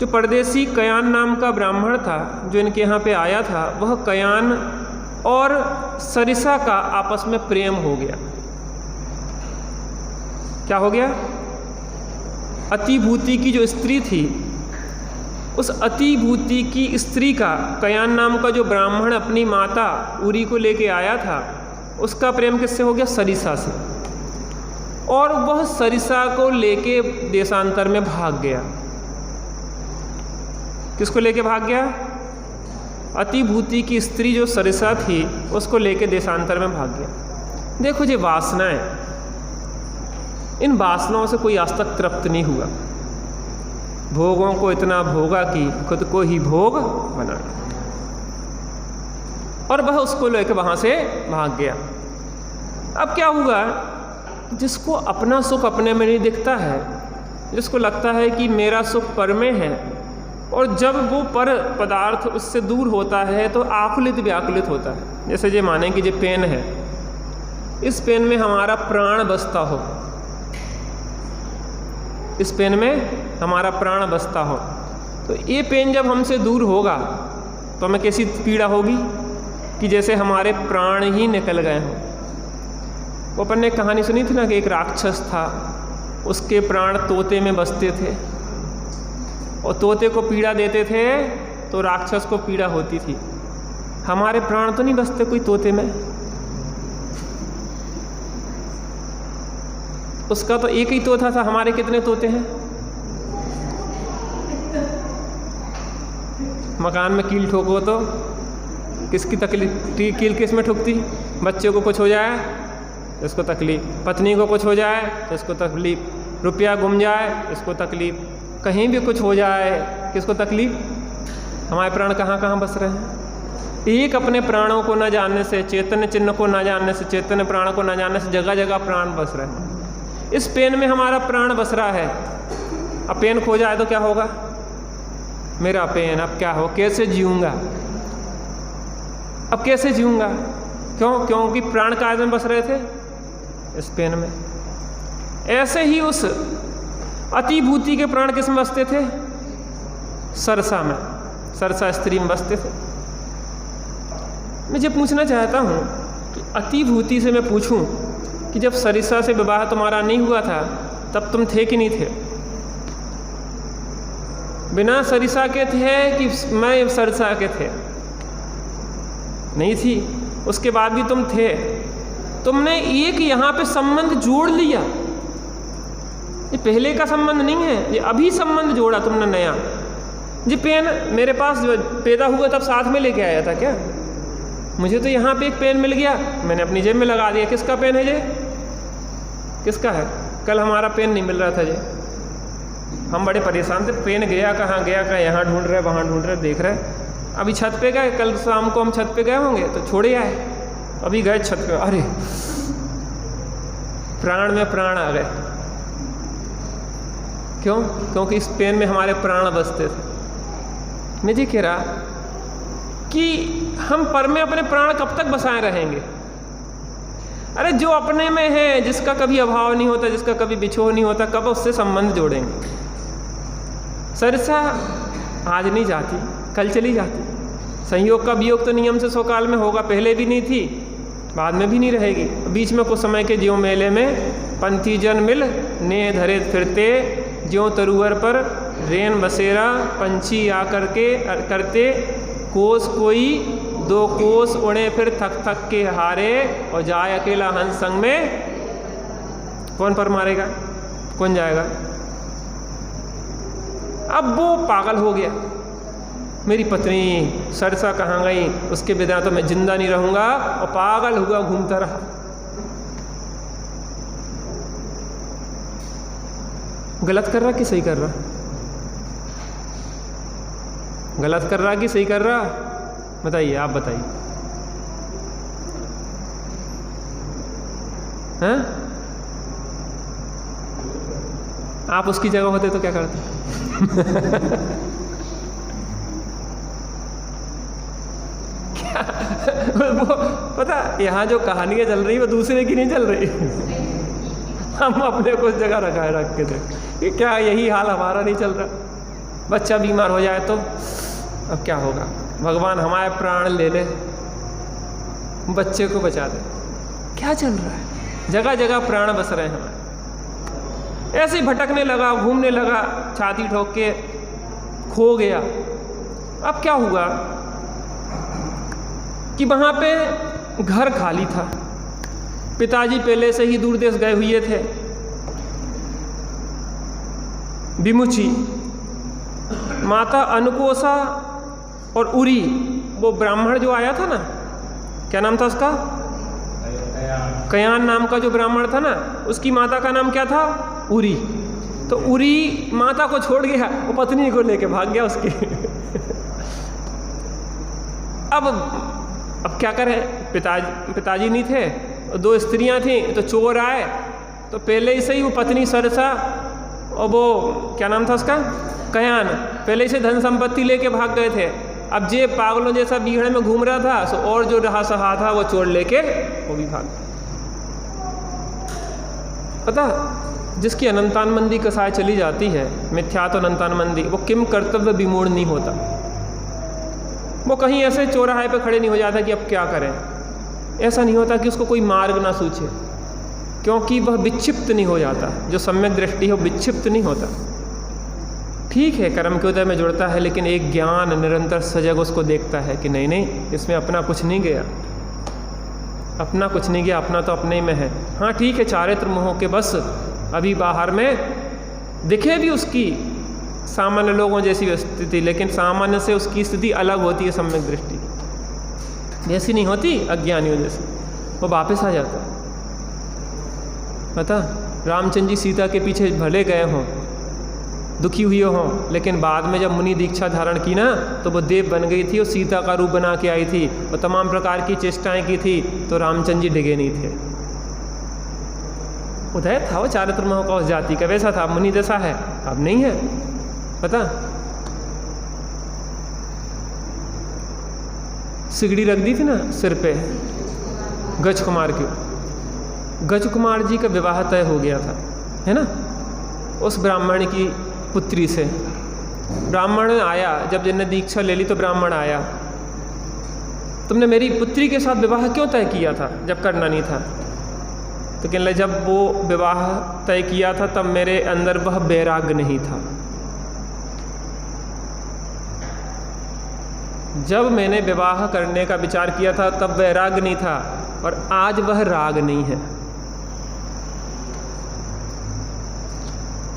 जो परदेसी कयान नाम का ब्राह्मण था जो इनके यहाँ पे आया था, वह कयान और सरिसा का आपस में प्रेम हो गया। क्या हो गया? अतिभूति की जो स्त्री थी, उस अतिभूति की स्त्री का कयान नाम का जो ब्राह्मण अपनी माता उरी को लेके आया था, उसका प्रेम किससे हो गया? सरिसा से। और वह सरिसा को लेके देशांतर में भाग गया। किसको लेके भाग गया? अतिभूति की स्त्री जो सरिसा थी, उसको लेके देशांतर में भाग गया। देखो, ये वासनाएं, इन वासनाओं से कोई आज तक तृप्त नहीं हुआ। भोगों को इतना भोगा कि खुद को ही भोग बना, और वह उसको लेकर वहां से भाग गया। अब क्या हुआ, जिसको अपना सुख अपने में नहीं दिखता है, जिसको लगता है कि मेरा सुख पर में है, और जब वो पर पदार्थ उससे दूर होता है तो आकुलित व्याकुलित होता है। जैसे ये माने कि ये पेन है, इस पेन में हमारा प्राण बसता हो, इस पेन में हमारा प्राण बसता हो, तो ये पेन जब हमसे दूर होगा तो हमें कैसी पीड़ा होगी कि जैसे हमारे प्राण ही निकल गए हों। वो अपन ने कहानी सुनी थी ना कि एक राक्षस था, उसके प्राण तोते में बसते थे, और तोते को पीड़ा देते थे तो राक्षस को पीड़ा होती थी। हमारे प्राण तो नहीं बसते कोई तोते में, उसका तो एक ही तोता था, हमारे कितने तोते हैं। मकान में कील ठोको तो किसकी तकलीफ, कील किस में ठुकती, बच्चे को कुछ हो जाए तो इसको तकलीफ, पत्नी को कुछ हो जाए तो इसको तकलीफ, रुपया गुम जाए इसको तकलीफ, कहीं भी कुछ हो जाए किसको तकलीफ। हमारे प्राण कहाँ कहाँ बस रहे हैं। एक अपने प्राणों को न जानने से, चैतन्य चिन्ह को न जानने से, चैतन्य प्राण को न जानने से जगह जगह प्राण बस रहे हैं। इस पेन में हमारा प्राण बस रहा है, अब पेन खो जाए तो क्या होगा, मेरा पेन, अब क्या हो, कैसे जीऊँगा, अब कैसे जीऊँगा, क्यों, क्योंकि प्राण काज में बस रहे थे इस पेन में। ऐसे ही उस अतिभूति के प्राण किस में बसते थे, सरसा में, सरसा स्त्री में बसते थे। मैं ये पूछना चाहता हूँ कि अतिभूति से मैं पूछूं कि जब सरिसा से विवाह तुम्हारा नहीं हुआ था तब तुम थे कि नहीं थे, बिना सरिसा के थे कि मैं सरसा के थे, नहीं थी, उसके बाद भी तुम थे। तुमने एक यहाँ पे संबंध जोड़ लिया, ये पहले का संबंध नहीं है, ये अभी संबंध जोड़ा तुमने नया। जी पेन मेरे पास पैदा हुआ तब साथ में लेके आया था क्या, मुझे तो यहाँ पे एक पेन मिल गया, मैंने अपनी जेब में लगा दिया। किसका पेन है ये, किसका है, कल हमारा पेन नहीं मिल रहा था ये, हम बड़े परेशान थे, पेन गया कहाँ, यहाँ ढूंढ रहे, वहाँ ढूंढ रहे, देख रहे। अभी छत पे गए, कल शाम को हम छत पे गए होंगे तो छोड़े आए, अभी गए छत पे, अरे प्राण में प्राण आ गए। क्यों, क्योंकि इस पेन में हमारे प्राण बसते थे। मैं जी कह रहा कि हम पर में अपने प्राण कब तक बसाए रहेंगे। अरे जो अपने में है, जिसका कभी अभाव नहीं होता, जिसका कभी बिछोह नहीं होता, कब उससे संबंध जोड़ेंगे। सरसा आज नहीं जाती, कल चली जाती। संयोग का वियोग तो नियम से 100 काल में होगा, पहले भी नहीं थी, बाद में भी नहीं रहेगी। बीच में कुछ समय के ज्यों मेले में पंथी जन मिल ने धरे फिरते, ज्यों तरुवर पर रेन बसेरा पंछी आकर के करते, कोस कोई 2 कोस उड़े फिर थक थक के हारे, और जाए अकेला हंस संग में, कौन पर मारेगा, कौन जाएगा। अब वो पागल हो गया, मेरी पत्नी सरसा कहाँ गई, उसके बिना तो मैं जिंदा नहीं रहूँगा, और पागल हुआ घूमता रहा। गलत कर रहा कि सही कर रहा, गलत कर रहा कि सही कर रहा, बताइए, आप बताइए। हैं, आप उसकी जगह होते तो क्या करते। क्या वो पता, यहाँ जो कहानियाँ चल रही वो दूसरे की नहीं चल रही। हम अपने को जगह रखा है, रख के देख कि क्या यही हाल हमारा नहीं चल रहा। बच्चा बीमार हो जाए तो अब क्या होगा, भगवान हमारे प्राण ले ले, बच्चे को बचा दे। क्या चल रहा है, जगह जगह प्राण बस रहे हैं हमारे। ऐसे ही भटकने लगा, घूमने लगा, छाती ठोक के खो गया। अब क्या हुआ कि वहाँ पे घर खाली था, पिताजी पहले से ही दूर देश गए हुए थे। विमुची, माता अनुकोसा और उरी, वो ब्राह्मण जो आया था ना, क्या नाम था उसका, कयान नाम का जो ब्राह्मण था ना, उसकी माता का नाम क्या था, उरी। तो उरी माता को छोड़ गया, वो पत्नी को लेके भाग गया उसकी। अब क्या करें, पिताजी नहीं थे, 2 स्त्रियां थीं, तो चोर आए, तो पहले ही से ही वो पत्नी सरसा और वो क्या नाम था उसका, कयान, पहले से धन संपत्ति लेके भाग गए थे। अब जे पागलों जैसा बीहड़ में घूम रहा था, सो और जो रहा सहा था वो चोर लेके वो भी भाग गया। पता, जिसकी अनंतानमंदी कसाय चली जाती है, मिथ्यात्व अनंतानमंदी, वो किम कर्तव्य विमूढ़ नहीं होता। वो कहीं ऐसे चौराहे पे खड़े नहीं हो जाता कि अब क्या करें। ऐसा नहीं होता कि उसको कोई मार्ग ना सूझे, क्योंकि वह विक्षिप्त नहीं हो जाता। जो सम्यक दृष्टि है वो विक्षिप्त नहीं होता। ठीक है, कर्म के उदय में जुड़ता है, लेकिन एक ज्ञान निरंतर सजग उसको देखता है कि नहीं नहीं, इसमें अपना कुछ नहीं गया, अपना कुछ नहीं गया, अपना तो अपने ही में है। हाँ ठीक है, चारित्र मोह के बस अभी बाहर में दिखे भी उसकी सामान्य लोगों जैसी स्थिति, लेकिन सामान्य से उसकी स्थिति अलग होती है। सम्यक दृष्टि जैसी नहीं होती, अज्ञानियों जैसी। वो वापस आ जाता है। पता, रामचंद्र जी सीता के पीछे भले गए हों, दुखी हुए हों, लेकिन बाद में जब मुनि दीक्षा धारण की ना, तो वो देव बन गई थी और सीता का रूप बना के आई थी और तमाम प्रकार की चेष्टाएं की थी, तो रामचंद्र जी डिगे नहीं थे। उदय था वो चारित्र मोह का, उस जाति का वैसा था। मुनि जैसा है, अब नहीं है। पता, सिगड़ी रख दी थी ना सिर पे गज कुमार की, गज कुमार जी का विवाह तय हो गया था, है ना, उस ब्राह्मण की पुत्री से। ब्राह्मण आया, जब जिनने दीक्षा ले ली तो ब्राह्मण आया, तुमने मेरी पुत्री के साथ विवाह क्यों तय किया था जब करना नहीं था? तो कहने लगे, जब वो विवाह तय किया था तब मेरे अंदर वह वैराग्य नहीं था। जब मैंने विवाह करने का विचार किया था तब वैराग्य नहीं था, और आज वह राग नहीं है।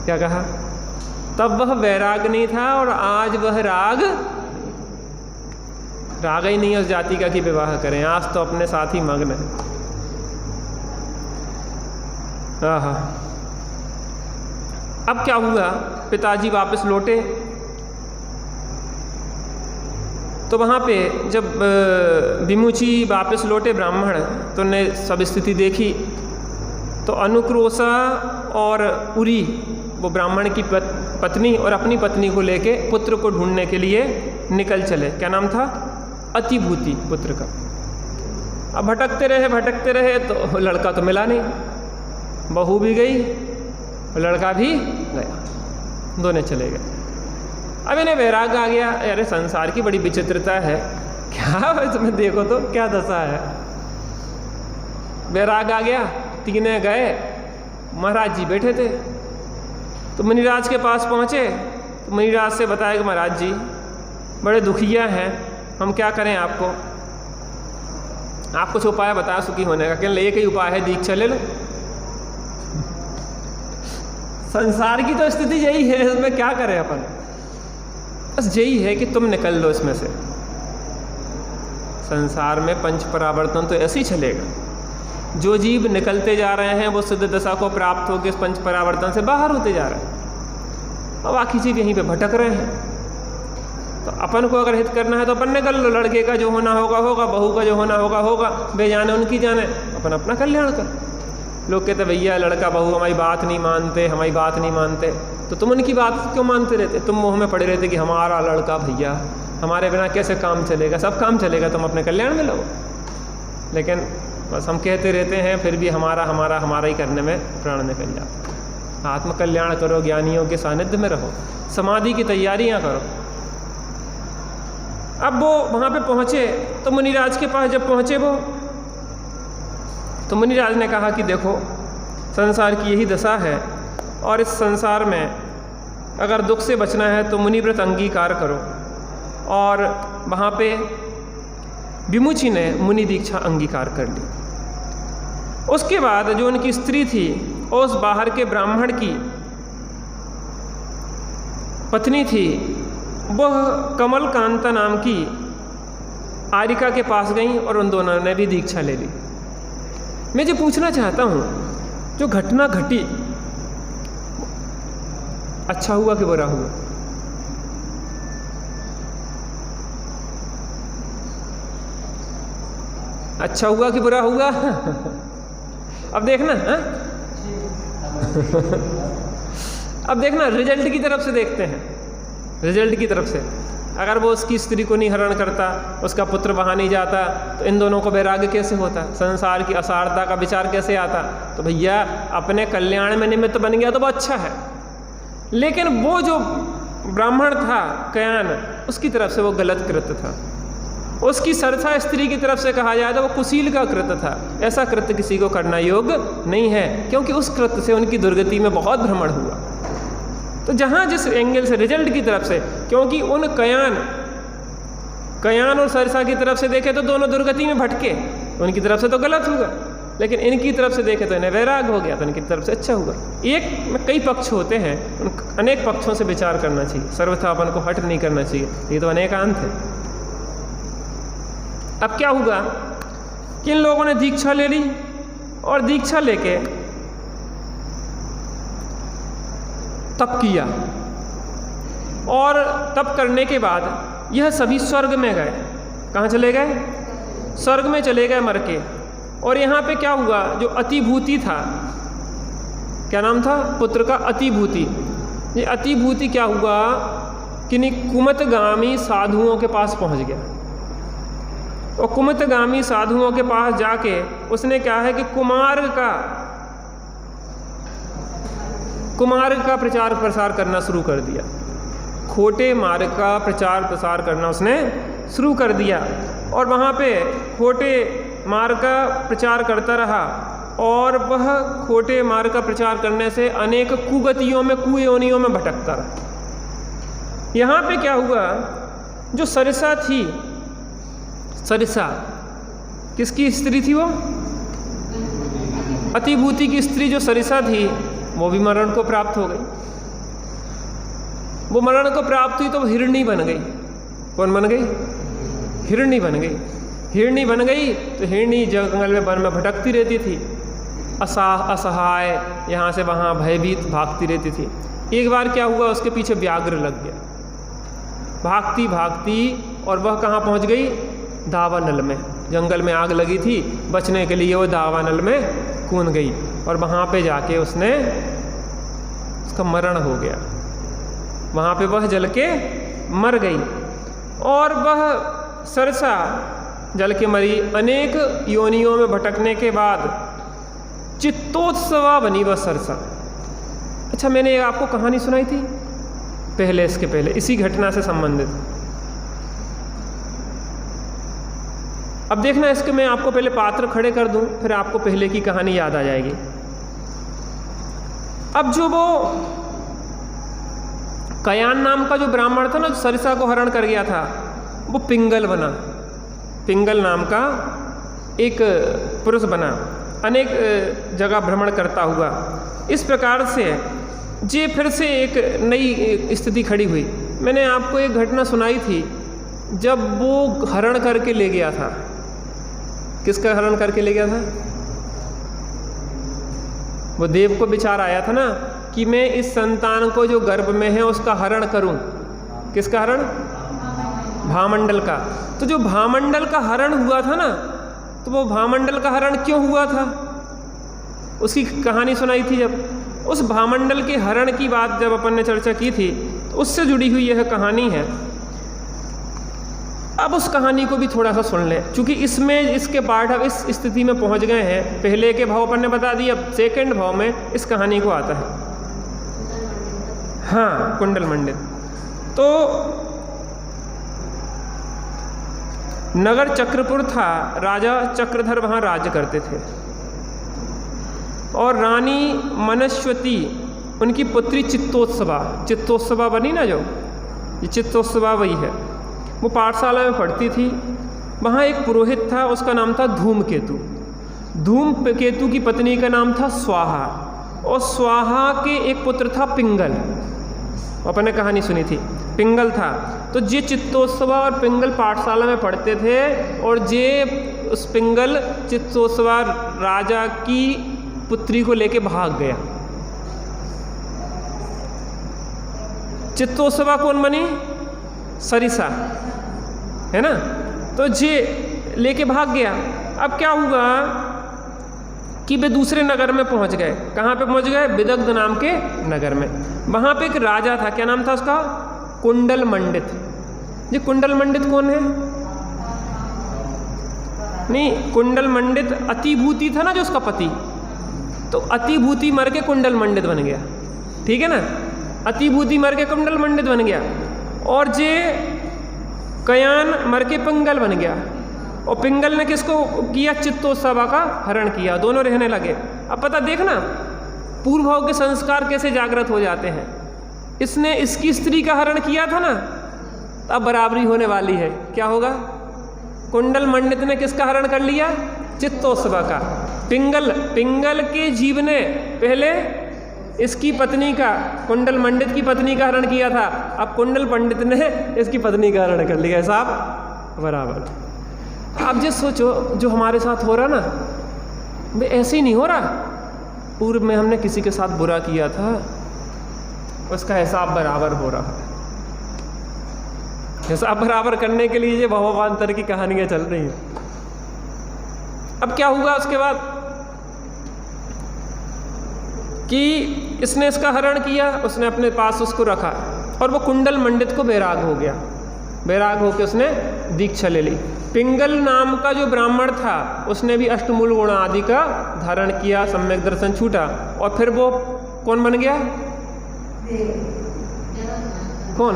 क्या कहा? तब वह वैराग नहीं था और आज वह राग ही नहीं है उस जाति का कि विवाह करें। आज तो अपने साथ ही मग्न है। हाँ, अब क्या हुआ, पिताजी वापस लौटे, तो वहाँ पे जब विमुची वापस लौटे ब्राह्मण, तो उन्हें सब स्थिति देखी, तो अनुक्रोशा और उरी, वो ब्राह्मण की पत्नी और अपनी पत्नी को लेके पुत्र को ढूंढने के लिए निकल चले। क्या नाम था? अतिभूति पुत्र का। अब भटकते रहे तो लड़का तो मिला नहीं, बहू भी गई और लड़का भी गया, दोनों चले गए। अब इन्हें वैराग आ गया, अरे संसार की बड़ी विचित्रता है, क्या इसमें देखो तो क्या दशा है। वैराग आ गया, तीनों गए, महाराज जी बैठे थे, तो मुनिराज के पास पहुँचे, तो मुनिराज से बताया कि महाराज जी बड़े दुखिया हैं, हम क्या करें, आप कुछ उपाय बताया सुखी होने का। कहने एक ही उपाय है, दीक्षा ले लो। संसार की तो स्थिति यही है, इसमें क्या करें अपन, बस यही है कि तुम निकल लो इसमें से। संसार में पंच परावर्तन तो ऐसे ही चलेगा। जो जीव निकलते जा रहे हैं वो सिद्ध दशा को प्राप्त होकर इस पंच परावर्तन से बाहर होते जा रहे हैं, और बाकी जीव यहीं पे भटक रहे हैं। तो अपन को अगर हित करना है तो अपन निकल लो, लड़के का जो होना होगा होगा, बहू का जो होना होगा होगा, बेजाने उनकी जाने, अपन अपना कल्याण कर। लोग कहते भैया लड़का बहू हमारी बात नहीं मानते, तो तुम उनकी बात क्यों मानते रहते? तुम मोह में पड़े रहते कि हमारा लड़का भैया, हमारे बिना कैसे काम चलेगा, सब काम चलेगा, तुम अपने कल्याण में लगो। लेकिन बस हम कहते रहते हैं, फिर भी हमारा ही करने में प्राण निकल जाता। आत्म कल्याण करो, ज्ञानियों के सानिध्य में रहो, समाधि की तैयारियां करो। अब वो वहाँ पे पहुँचे, तो मुनिराज के पास जब पहुँचे वो, तो मुनिराज ने कहा कि देखो संसार की यही दशा है, और इस संसार में अगर दुख से बचना है तो मुनिव्रत अंगीकार करो। और वहाँ पे विमुची ने मुनि दीक्षा अंगीकार कर ली। उसके बाद जो उनकी स्त्री थी, उस बाहर के ब्राह्मण की पत्नी थी, वह कमल कांता नाम की आरिका के पास गई और उन दोनों ने भी दीक्षा ले ली। मैं जो पूछना चाहता हूँ, जो घटना घटी, अच्छा हुआ कि बुरा हुआ? अच्छा हुआ कि बुरा हुआ? अब देखना, अब देखना रिजल्ट की तरफ से देखते हैं, रिजल्ट की तरफ से अगर वो उसकी स्त्री को नहीं हरण करता, उसका पुत्र वहाँ नहीं जाता, तो इन दोनों को वैराग्य कैसे होता, संसार की असारता का विचार कैसे आता? तो भैया अपने कल्याण में निमित्त बन गया तो वो अच्छा है, लेकिन वो जो ब्राह्मण था कयान, उसकी तरफ से वो गलत कृत्य था। उसकी सरसा स्त्री की तरफ से कहा जाए तो वो कुशील का कृत्य था। ऐसा कृत्य किसी को करना योग्य नहीं है, क्योंकि उस कृत्य से उनकी दुर्गति में बहुत भ्रमण हुआ। तो जहाँ जिस एंगल से रिजल्ट की तरफ से, क्योंकि उन कयान और सरसा की तरफ से देखे तो दोनों दुर्गति में भटके, उनकी तरफ से तो गलत हुआ, लेकिन इनकी तरफ से देखे तो इन्हें वैराग हो गया, तो इनकी तरफ से अच्छा हुआ। एक में कई पक्ष होते हैं, उन अनेक पक्षों से विचार करना चाहिए, सर्वथा अपन को हट नहीं करना चाहिए, ये तो अनेकांत है। अब क्या हुआ कि इन लोगों ने दीक्षा ले ली, और दीक्षा लेके तप किया, और तप करने के बाद यह सभी स्वर्ग में गए। कहाँ चले गए? स्वर्ग में चले गए मर के। और यहाँ पे क्या हुआ, जो अतिभूति था, क्या नाम था पुत्र का? अतिभूति। ये अतिभूति क्या हुआ कि कुमतगामी साधुओं के पास पहुँच गया, और कुमतगामी साधुओं के पास जाके उसने क्या है कि कुमार्ग का प्रचार प्रसार करना शुरू कर दिया, खोटे मार्ग का प्रचार प्रसार करना उसने शुरू कर दिया। और वहाँ पे खोटे मार्ग का प्रचार करता रहा, और वह खोटे मार्ग का प्रचार करने से अनेक कुगतियों में, कुयोनियों में भटकता रहा। यहाँ पे क्या हुआ, जो सरिसा थी, सरिसा किसकी स्त्री थी? वो अतिभूति की स्त्री जो सरिसा थी, वो भी मरण को प्राप्त हो गई। वो मरण को प्राप्त हुई तो वो हिरणी बन गई। कौन बन गई? हिरणी बन गई। हिरणी बन गई तो हिरणी जंगल में वन में भटकती रहती थी, असहाय, यहाँ से वहाँ भयभीत भागती रहती थी। एक बार क्या हुआ, उसके पीछे व्याघ्र लग गया, भागती भागती, और वह कहाँ पहुँच गई? दावानल में। जंगल में आग लगी थी, बचने के लिए वो दावानल में कूद गई, और वहाँ पे जाके उसका मरण हो गया। वहाँ पे वह जल के मर गई, और वह सरसा जल के मरी। अनेक योनियों में भटकने के बाद चित्तोत्सवा बनी वह सरसा। अच्छा, मैंने आपको कहानी सुनाई थी पहले, इसके पहले इसी घटना से संबंधित। अब देखना, इसके मैं आपको पहले पात्र खड़े कर दूं, फिर आपको पहले की कहानी याद आ जाएगी। अब जो वो कयान नाम का जो ब्राह्मण था ना, जो सरिसा को हरण कर गया था, वो पिंगल बना। पिंगल नाम का एक पुरुष बना, अनेक जगह भ्रमण करता हुआ। इस प्रकार से जे फिर से एक नई स्थिति खड़ी हुई। मैंने आपको एक घटना सुनाई थी, जब वो हरण करके ले गया था। किसका हरण करके ले गया था? वो देव को विचार आया था ना कि मैं इस संतान को जो गर्भ में है उसका हरण करूं। किसका हरण? भामंडल का। तो जो भामंडल का हरण हुआ था ना, तो वो भामंडल का हरण क्यों हुआ था, उसकी कहानी सुनाई थी। जब उस भामंडल के हरण की बात जब अपन ने चर्चा की थी, तो उससे जुड़ी हुई यह कहानी है। अब उस कहानी को भी थोड़ा सा सुन लें, क्योंकि इसमें इसके पाठ अब इस स्थिति में पहुंच गए हैं। पहले के भाव अपन ने बता दिया, अब सेकंड भाव में इस कहानी को आता है। हाँ, कुंडल मंडित। तो नगर चक्रपुर था, राजा चक्रधर वहाँ राज्य करते थे, और रानी मनस्वती उनकी पुत्री चित्तोत्सवा बनी ना, जो ये चित्तोत्सवा वही है। वो पाठशाला में पढ़ती थी। वहाँ एक पुरोहित था, उसका नाम था धूमकेतु। धूमकेतु की पत्नी का नाम था स्वाहा, और स्वाहा के एक पुत्र था पिंगल। अपन ने कहानी सुनी थी, पिंगल था। तो जे चित्तोत्सवा और पिंगल पाठशाला में पढ़ते थे, और जे उस पिंगल चित्तोत्सवा राजा की पुत्री को लेके भाग गया। चित्तोत्सवा कौन बनी? सरिसा, है ना। तो जे लेके भाग गया। अब क्या हुआ कि वे दूसरे नगर में पहुंच गए। कहाँ पे पहुंच गए? विदग्ध नाम के नगर में। वहाँ पे एक राजा था, क्या नाम था उसका? कुंडल मंडित। ये कुंडल मंडित कौन है? नहीं, कुंडल मंडित अतिभूति था ना जो उसका पति, तो अतिभूति मर के कुंडल मंडित बन गया, ठीक है ना। अतिभूति मर के कुंडल मंडित बन गया, और जे कयान मर के पिंगल बन गया, और पिंगल ने किसको किया? चित्तोत्सवा का हरण किया। दोनों रहने लगे। अब पता देखना पूर्व भाव के संस्कार कैसे जागृत हो जाते हैं। इसने इसकी स्त्री का हरण किया था ना, अब बराबरी होने वाली है। क्या होगा? कुंडल मंडित ने किसका हरण कर लिया? चित्तोत्सवा का। पिंगल के जीव ने पहले इसकी पत्नी का, कुंडल मंडित की पत्नी का हरण किया था, अब कुंडल पंडित ने इसकी पत्नी का हरण कर लिया। साहब बराबर। आप जो सोचो जो हमारे साथ हो रहा ना, वे ऐसे ही नहीं हो रहा। पूर्व में हमने किसी के साथ बुरा किया था, उसका हिसाब बराबर हो रहा है। हिसाब बराबर करने के लिए ये भवांतर की कहानियां चल रही हैं। अब क्या हुआ उसके बाद कि इसने इसका हरण किया, उसने अपने पास उसको रखा, और वो कुंडल मंडित को बैराग हो गया। बैराग होकर उसने दीक्षा ले ली। पिंगल नाम का जो ब्राह्मण था उसने भी अष्टमूल गुण आदि का धारण किया, सम्यक दर्शन छूटा, और फिर वो कौन बन गया? कौन?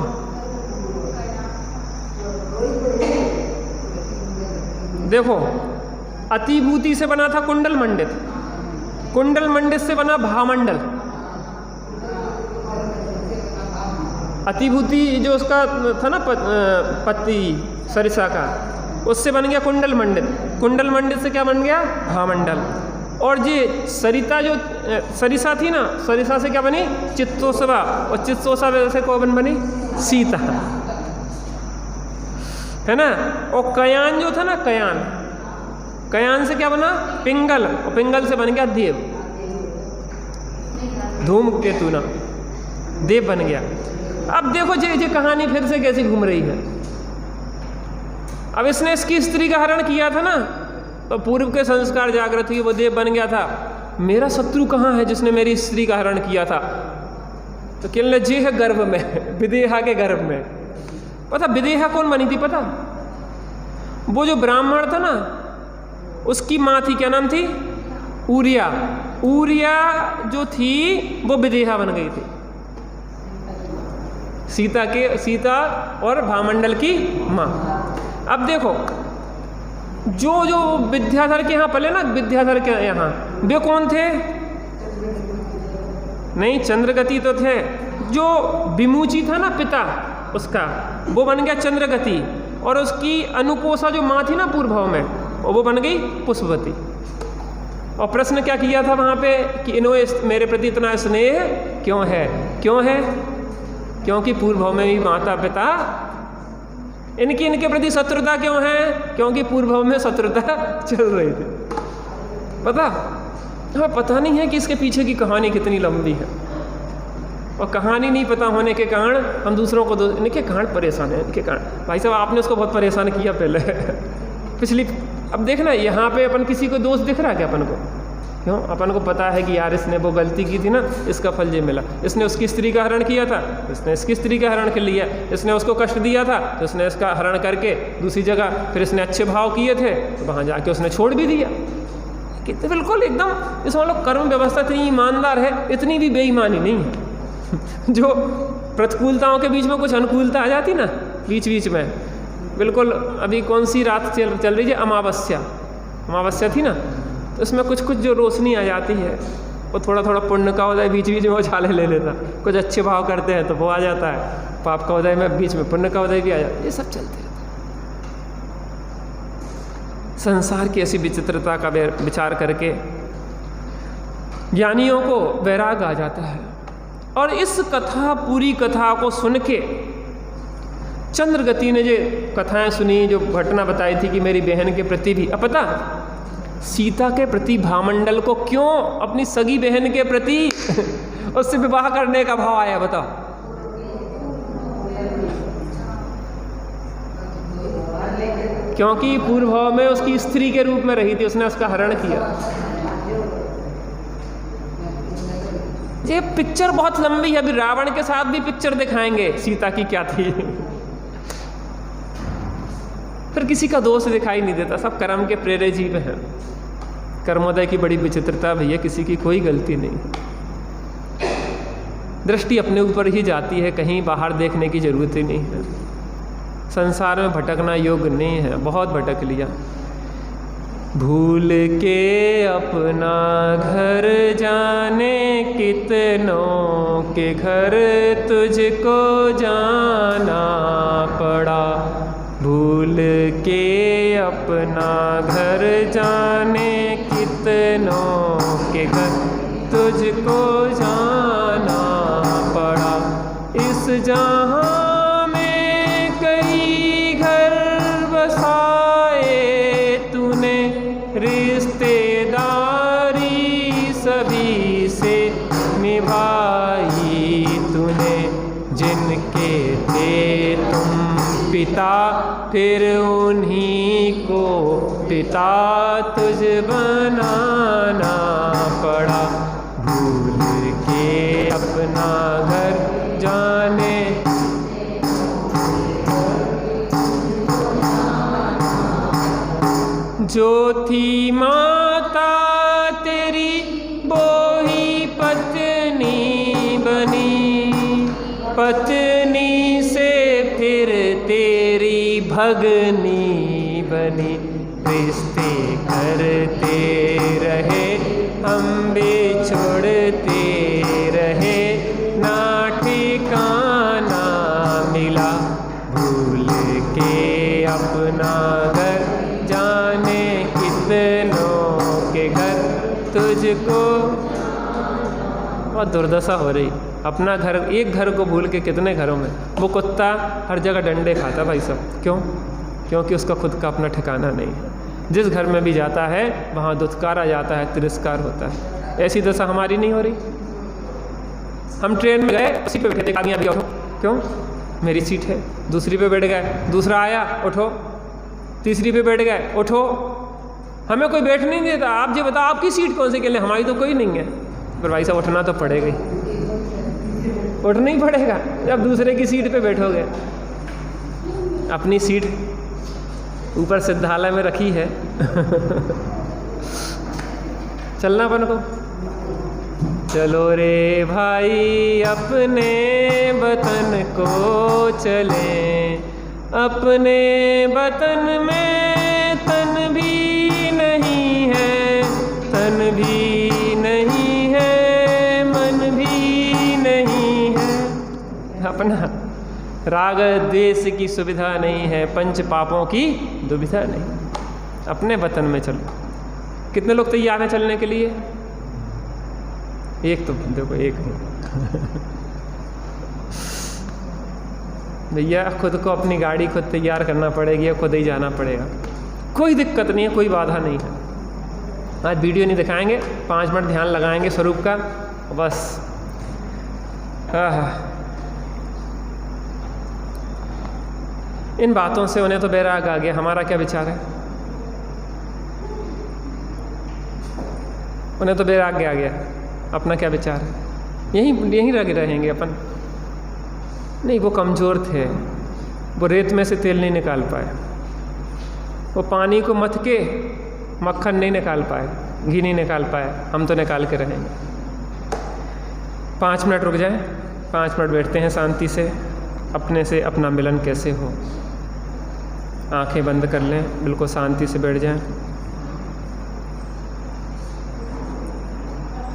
देखो, अतिभूति से बना था कुंडल मंडित, कुंडल मंडित से बना भामंडल। अतिभूति जो उसका था ना पति सरिसा का, उससे बन गया कुंडल मंडित। कुंडल मंडित से क्या बन गया? भामंडल। और ये सरिता जो सरिसा थी ना, सरिसा से क्या बनी? चित्तोत्सवा, और चित्तोत्सवा से कौन बनी? सीता, है ना। और कयान जो था ना, कयान से क्या बना? पिंगल, और पिंगल से बन गया देव, धूमकेतु ना, देव बन गया। अब देखो ये कहानी फिर से कैसी घूम रही है। अब इसने इसकी स्त्री का हरण किया था ना, तो पूर्व के संस्कार जागृत हुई, वो देव बन गया था। मेरा शत्रु कहाँ है जिसने मेरी स्त्री का हरण किया था? तो कहने जी है गर्भ में, विदेहा के गर्भ में। पता विदेहा कौन बनी थी? पता? वो जो ब्राह्मण था ना, उसकी माँ थी, क्या नाम थी? ऊरिया। ऊरिया जो थी वो विदेहा बन गई थी, सीता और भामंडल की माँ। अब देखो जो विद्याधर के यहाँ पले ना, विद्याधर के यहाँ वे कौन थे? नहीं, चंद्रगति तो थे। जो विमुची था ना पिता उसका, वो बन गया चंद्रगति, और उसकी अनुपोषा जो माँ थी ना पूर्व भाव में, और वो बन गई पुष्पवती। और प्रश्न क्या किया था वहाँ पे कि इन्होंने मेरे प्रति इतना स्नेह क्यों है? क्यों है? क्योंकि पूर्व भाव में भी माता पिता इनके प्रति शत्रुता क्यों है? क्योंकि पूर्व भाव में शत्रुता चल रही थी। पता? हाँ, पता नहीं है कि इसके पीछे की कहानी कितनी लंबी है, और कहानी नहीं पता होने के कारण हम दूसरों को इनके कारण परेशान है। इनके कारण भाई साहब आपने उसको बहुत परेशान किया पहले पिछली। अब देखना यहाँ पे अपन किसी को दोष दिख रहा है क्या अपन को? क्यों? अपन को पता है कि यार इसने वो गलती की थी ना, इसका फल ये मिला। इसने उसकी स्त्री का हरण किया था, इसने इसकी स्त्री का हरण कर लिया। इसने उसको कष्ट दिया था तो इसने इसका हरण करके दूसरी जगह, फिर इसने अच्छे भाव किए थे तो वहाँ जाके उसने छोड़ भी दिया। कितने बिल्कुल एकदम इसमें लोग कर्म व्यवस्था इतनी ईमानदार है, इतनी भी बेईमानी नहीं है। जो प्रतिकूलताओं के बीच में कुछ अनुकूलता आ जाती ना बीच बीच में, बिल्कुल। अभी कौन सी रात चल रही है? अमावस्या थी ना, तो उसमें कुछ कुछ जो रोशनी आ जाती है, वो थोड़ा थोड़ा पुण्य का उदय बीच बीच में वो छाले ले लेता। कुछ अच्छे भाव करते हैं तो वो आ जाता है, पाप का उदय में बीच में पुण्य का उदय भी आ जाता है। ये सब चलते रहता है। संसार की ऐसी विचित्रता का विचार करके ज्ञानियों को वैराग आ जाता है। और इस कथा, पूरी कथा को सुन के चंद्रगति ने जो कथाएं सुनी, जो घटना बताई थी कि मेरी बहन के प्रति भी, अब पता सीता के प्रति भामंडल को क्यों अपनी सगी बहन के प्रति उससे विवाह करने का भाव आया? बताओ। क्योंकि पूर्व भाव में उसकी स्त्री के रूप में रही थी, उसने उसका हरण किया। ये पिक्चर बहुत लंबी है, अभी रावण के साथ भी पिक्चर दिखाएंगे सीता की क्या थी। फिर किसी का दोष दिखाई नहीं देता, सब कर्म के प्रेरे जीव हैं। कर्मोदय की बड़ी विचित्रता भैया, किसी की कोई गलती नहीं। दृष्टि अपने ऊपर ही जाती है, कहीं बाहर देखने की जरूरत ही नहीं है। संसार में भटकना योग्य नहीं है, बहुत भटक लिया। भूल के अपना घर जाने कितनों के घर तुझको जाना पड़ा। भूल के अपना घर जाने कितनों के घर तुझको जाना पड़ा। इस जहां में कई घर बसाए तूने, रिश्तेदारी सभी से निभाई तूने। जिनके थे तुम पिता फिर उन्हीं को पिता तुझ बनाना पड़ा। भूल के अपना घर जाने जो थी माता तेरी वो ही पत्नी बनी। पत्नी से फिर तेरी भगनी बनी। रिश्ते करते रहे हम बिछुड़ते रहे, ना ठिकाना मिला। भूल के अपना घर जाने कितनों के घर तुझको। बहुत दुर्दशा हो रही, अपना घर, एक घर को भूल के कितने घरों में। वो कुत्ता हर जगह डंडे खाता भाई साहब, क्यों? क्योंकि उसका खुद का अपना ठिकाना नहीं है। जिस घर में भी जाता है वहाँ दुत्कारा जाता है, तिरस्कार होता है। ऐसी दशा हमारी नहीं हो रही? हम ट्रेन में गए, उसी पे बैठे, आदमी अभी उठो, क्यों? मेरी सीट है। दूसरी पे बैठ गए, दूसरा आया, उठो। तीसरी पे बैठ गए, उठो। हमें कोई बैठ नहीं देता। आप जी बताओ आपकी सीट कौन सी के लिए? हमारी तो कोई नहीं है। पर भाई साहब उठना तो पड़ेगा ही, उठना ही पड़ेगा। जब दूसरे की सीट पे बैठोगे, अपनी सीट ऊपर सिद्धालय में रखी है चलना अपन को। चलो रे भाई अपने वतन को चलें, अपने वतन में तन भी नहीं है, तन भी नहीं है, मन भी नहीं है। अपना राग देश की सुविधा नहीं है, पंच पापों की दुविधा नहीं। अपने वतन में चलो। कितने लोग तैयार हैं चलने के लिए? एक तो देखो, एक है भैया। खुद को अपनी गाड़ी खुद तैयार करना पड़ेगी, खुद ही जाना पड़ेगा। कोई दिक्कत नहीं है, कोई बाधा नहीं है। आज वीडियो नहीं दिखाएंगे, 5 मिनट ध्यान लगाएंगे स्वरूप का, बस। इन बातों से उन्हें तो बैराग आ गया। हमारा क्या विचार है? उन्हें तो बैराग्य आ गया, अपना क्या विचार है? यहीं लगे रहेंगे अपन। नहीं, वो कमज़ोर थे, वो रेत में से तेल नहीं निकाल पाए, वो पानी को मथ के मक्खन नहीं निकाल पाए, घी नहीं निकाल पाए। हम तो निकाल के रहेंगे। 5 मिनट रुक जाए, 5 मिनट बैठते हैं शांति से, अपने से अपना मिलन कैसे हो। आंखें बंद कर लें, बिल्कुल शांति से बैठ जाएं।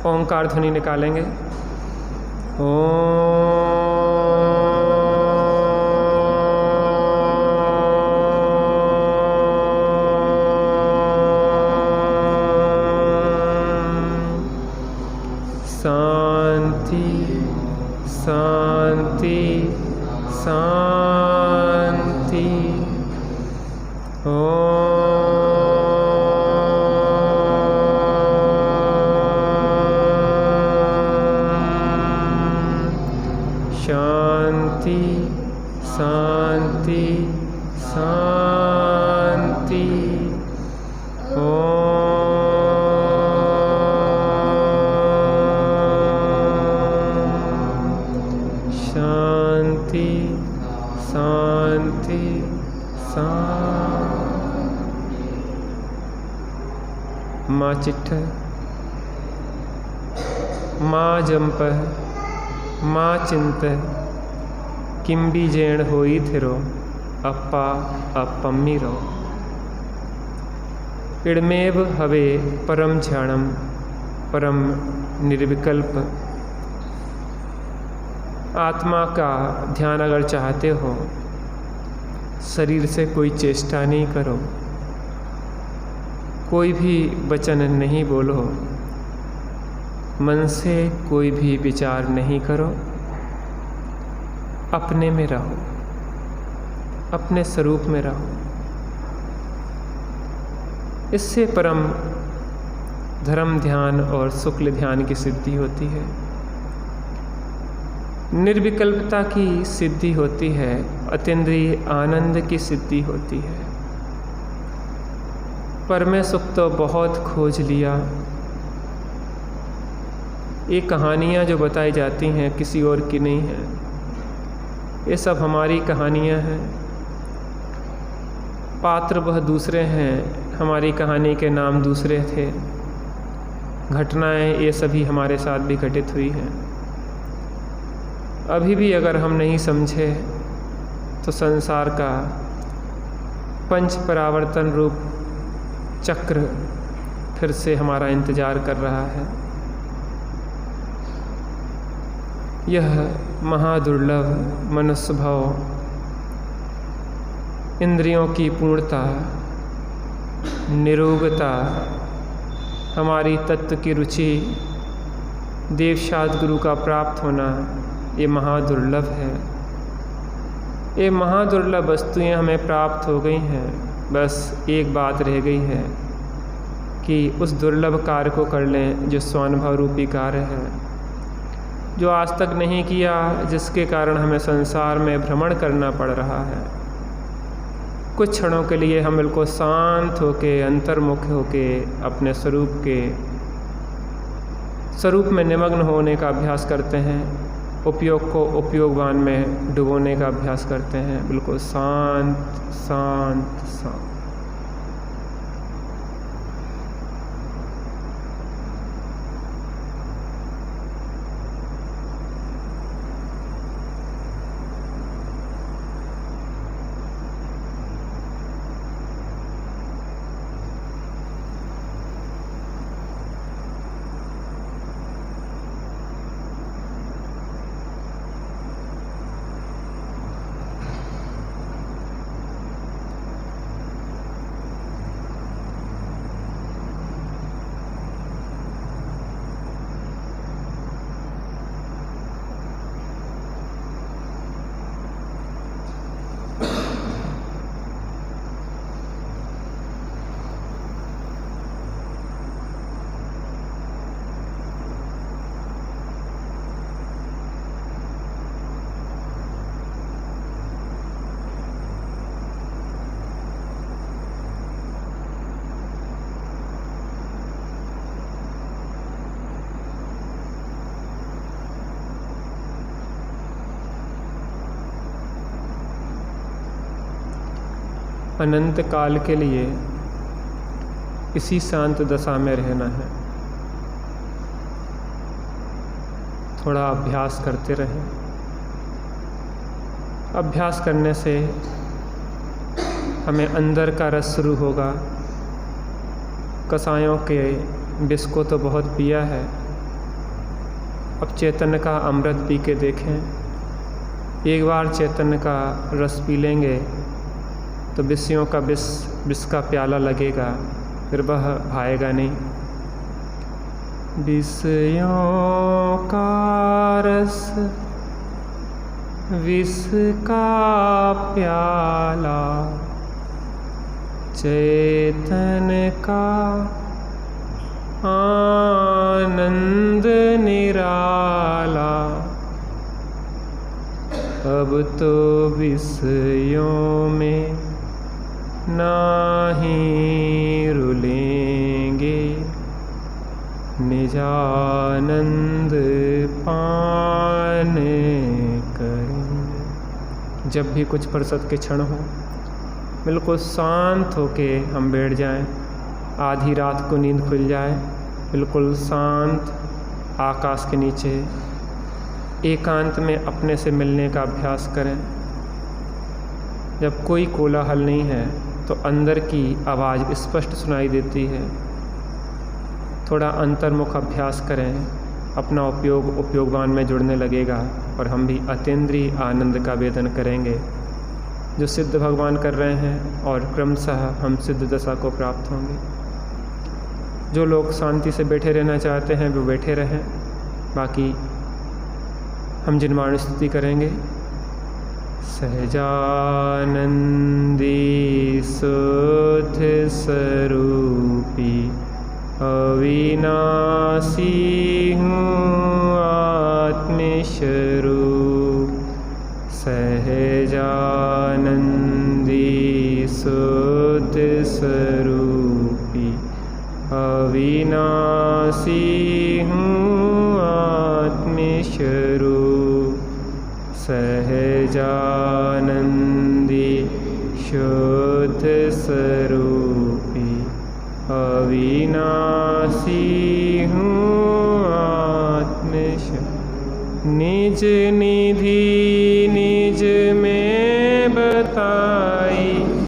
ओंकार ध्वनि निकालेंगे। शांति शांति शांति। शांति शांति शांति। माँ चिट्ठ, माँ जंप, माँ चिंत, किम बीजेण होई थिरो, अप्पा अपम्मीरो। इड़मेव हवे परम ध्यानम, परम निर्विकल्प। आत्मा का ध्यान अगर चाहते हो, शरीर से कोई चेष्टा नहीं करो, कोई भी वचन नहीं बोलो, मन से कोई भी विचार नहीं करो, अपने में रहो, अपने स्वरूप में रहो। इससे परम धर्म ध्यान और शुक्ल ध्यान की सिद्धि होती है, निर्विकल्पता की सिद्धि होती है, अतीन्द्रिय आनंद की सिद्धि होती है। पर मैं सुख तो बहुत खोज लिया। ये कहानियाँ जो बताई जाती हैं किसी और की नहीं है, ये सब हमारी कहानियाँ हैं। पात्र वह दूसरे हैं, हमारी कहानी के नाम दूसरे थे। घटनाएं ये सभी हमारे साथ भी घटित हुई हैं। अभी भी अगर हम नहीं समझे तो संसार का पंच परावर्तन रूप चक्र फिर से हमारा इंतज़ार कर रहा है। यह महादुर्लभ मनुष्य भाव, इंद्रियों की पूर्णता, निरोगता, हमारी तत्व की रुचि, देवशाद गुरु का प्राप्त होना, ये महादुर्लभ है। ये महादुर्लभ वस्तुएं हमें प्राप्त हो गई हैं। बस एक बात रह गई है कि उस दुर्लभ कार्य को कर लें जो स्वानुभव रूपी कार्य है, जो आज तक नहीं किया, जिसके कारण हमें संसार में भ्रमण करना पड़ रहा है। कुछ क्षणों के लिए हम बिल्कुल शांत होके, अंतर्मुख होके अपने स्वरूप में निमग्न होने का अभ्यास करते हैं। उपयोग को उपयोगवान में डुबोने का अभ्यास करते हैं। बिल्कुल शांत शांत शांत। अनंत काल के लिए इसी शांत दशा में रहना है। थोड़ा अभ्यास करते रहें। अभ्यास करने से हमें अंदर का रस शुरू होगा। कसायों के विष को तो बहुत पिया है, अब चैतन्य का अमृत पी के देखें। एक बार चैतन्य का रस पी लेंगे तो विषयों का विष का प्याला लगेगा, फिर वह भाएगा नहीं। विषयों का रस विष का प्याला, चैतन्य का आनंद निराला। अब तो विषयों में नाही रुलेंगे, निजानंद पान करेंगे। जब भी कुछ फुर्सत के क्षण हो, बिल्कुल शांत होके हम बैठ जाएं, आधी रात को नींद खुल जाए, बिल्कुल शांत आकाश के नीचे एकांत में अपने से मिलने का अभ्यास करें। जब कोई कोलाहल नहीं है तो अंदर की आवाज़ स्पष्ट सुनाई देती है। थोड़ा अंतर्मुख अभ्यास करें, अपना उपयोगवान में जुड़ने लगेगा और हम भी अतीन्द्रिय आनंद का वेदन करेंगे जो सिद्ध भगवान कर रहे हैं, और क्रमशः हम सिद्ध दशा को प्राप्त होंगे। जो लोग शांति से बैठे रहना चाहते हैं वो बैठे रहें, बाकी हम जिनवाणी स्तुति करेंगे। सहजानंदी शुद्ध स्वरूपी अविनाशी हूँ आत्मस्वरूप, सहजानंदी शुद्ध स्वरूपी अविनाशी हूँ आत्मस्वरूप, सहजानंदी शुद्ध स्वरूपी अविनाशी हूँ आत्मस्वरूप। निज निधि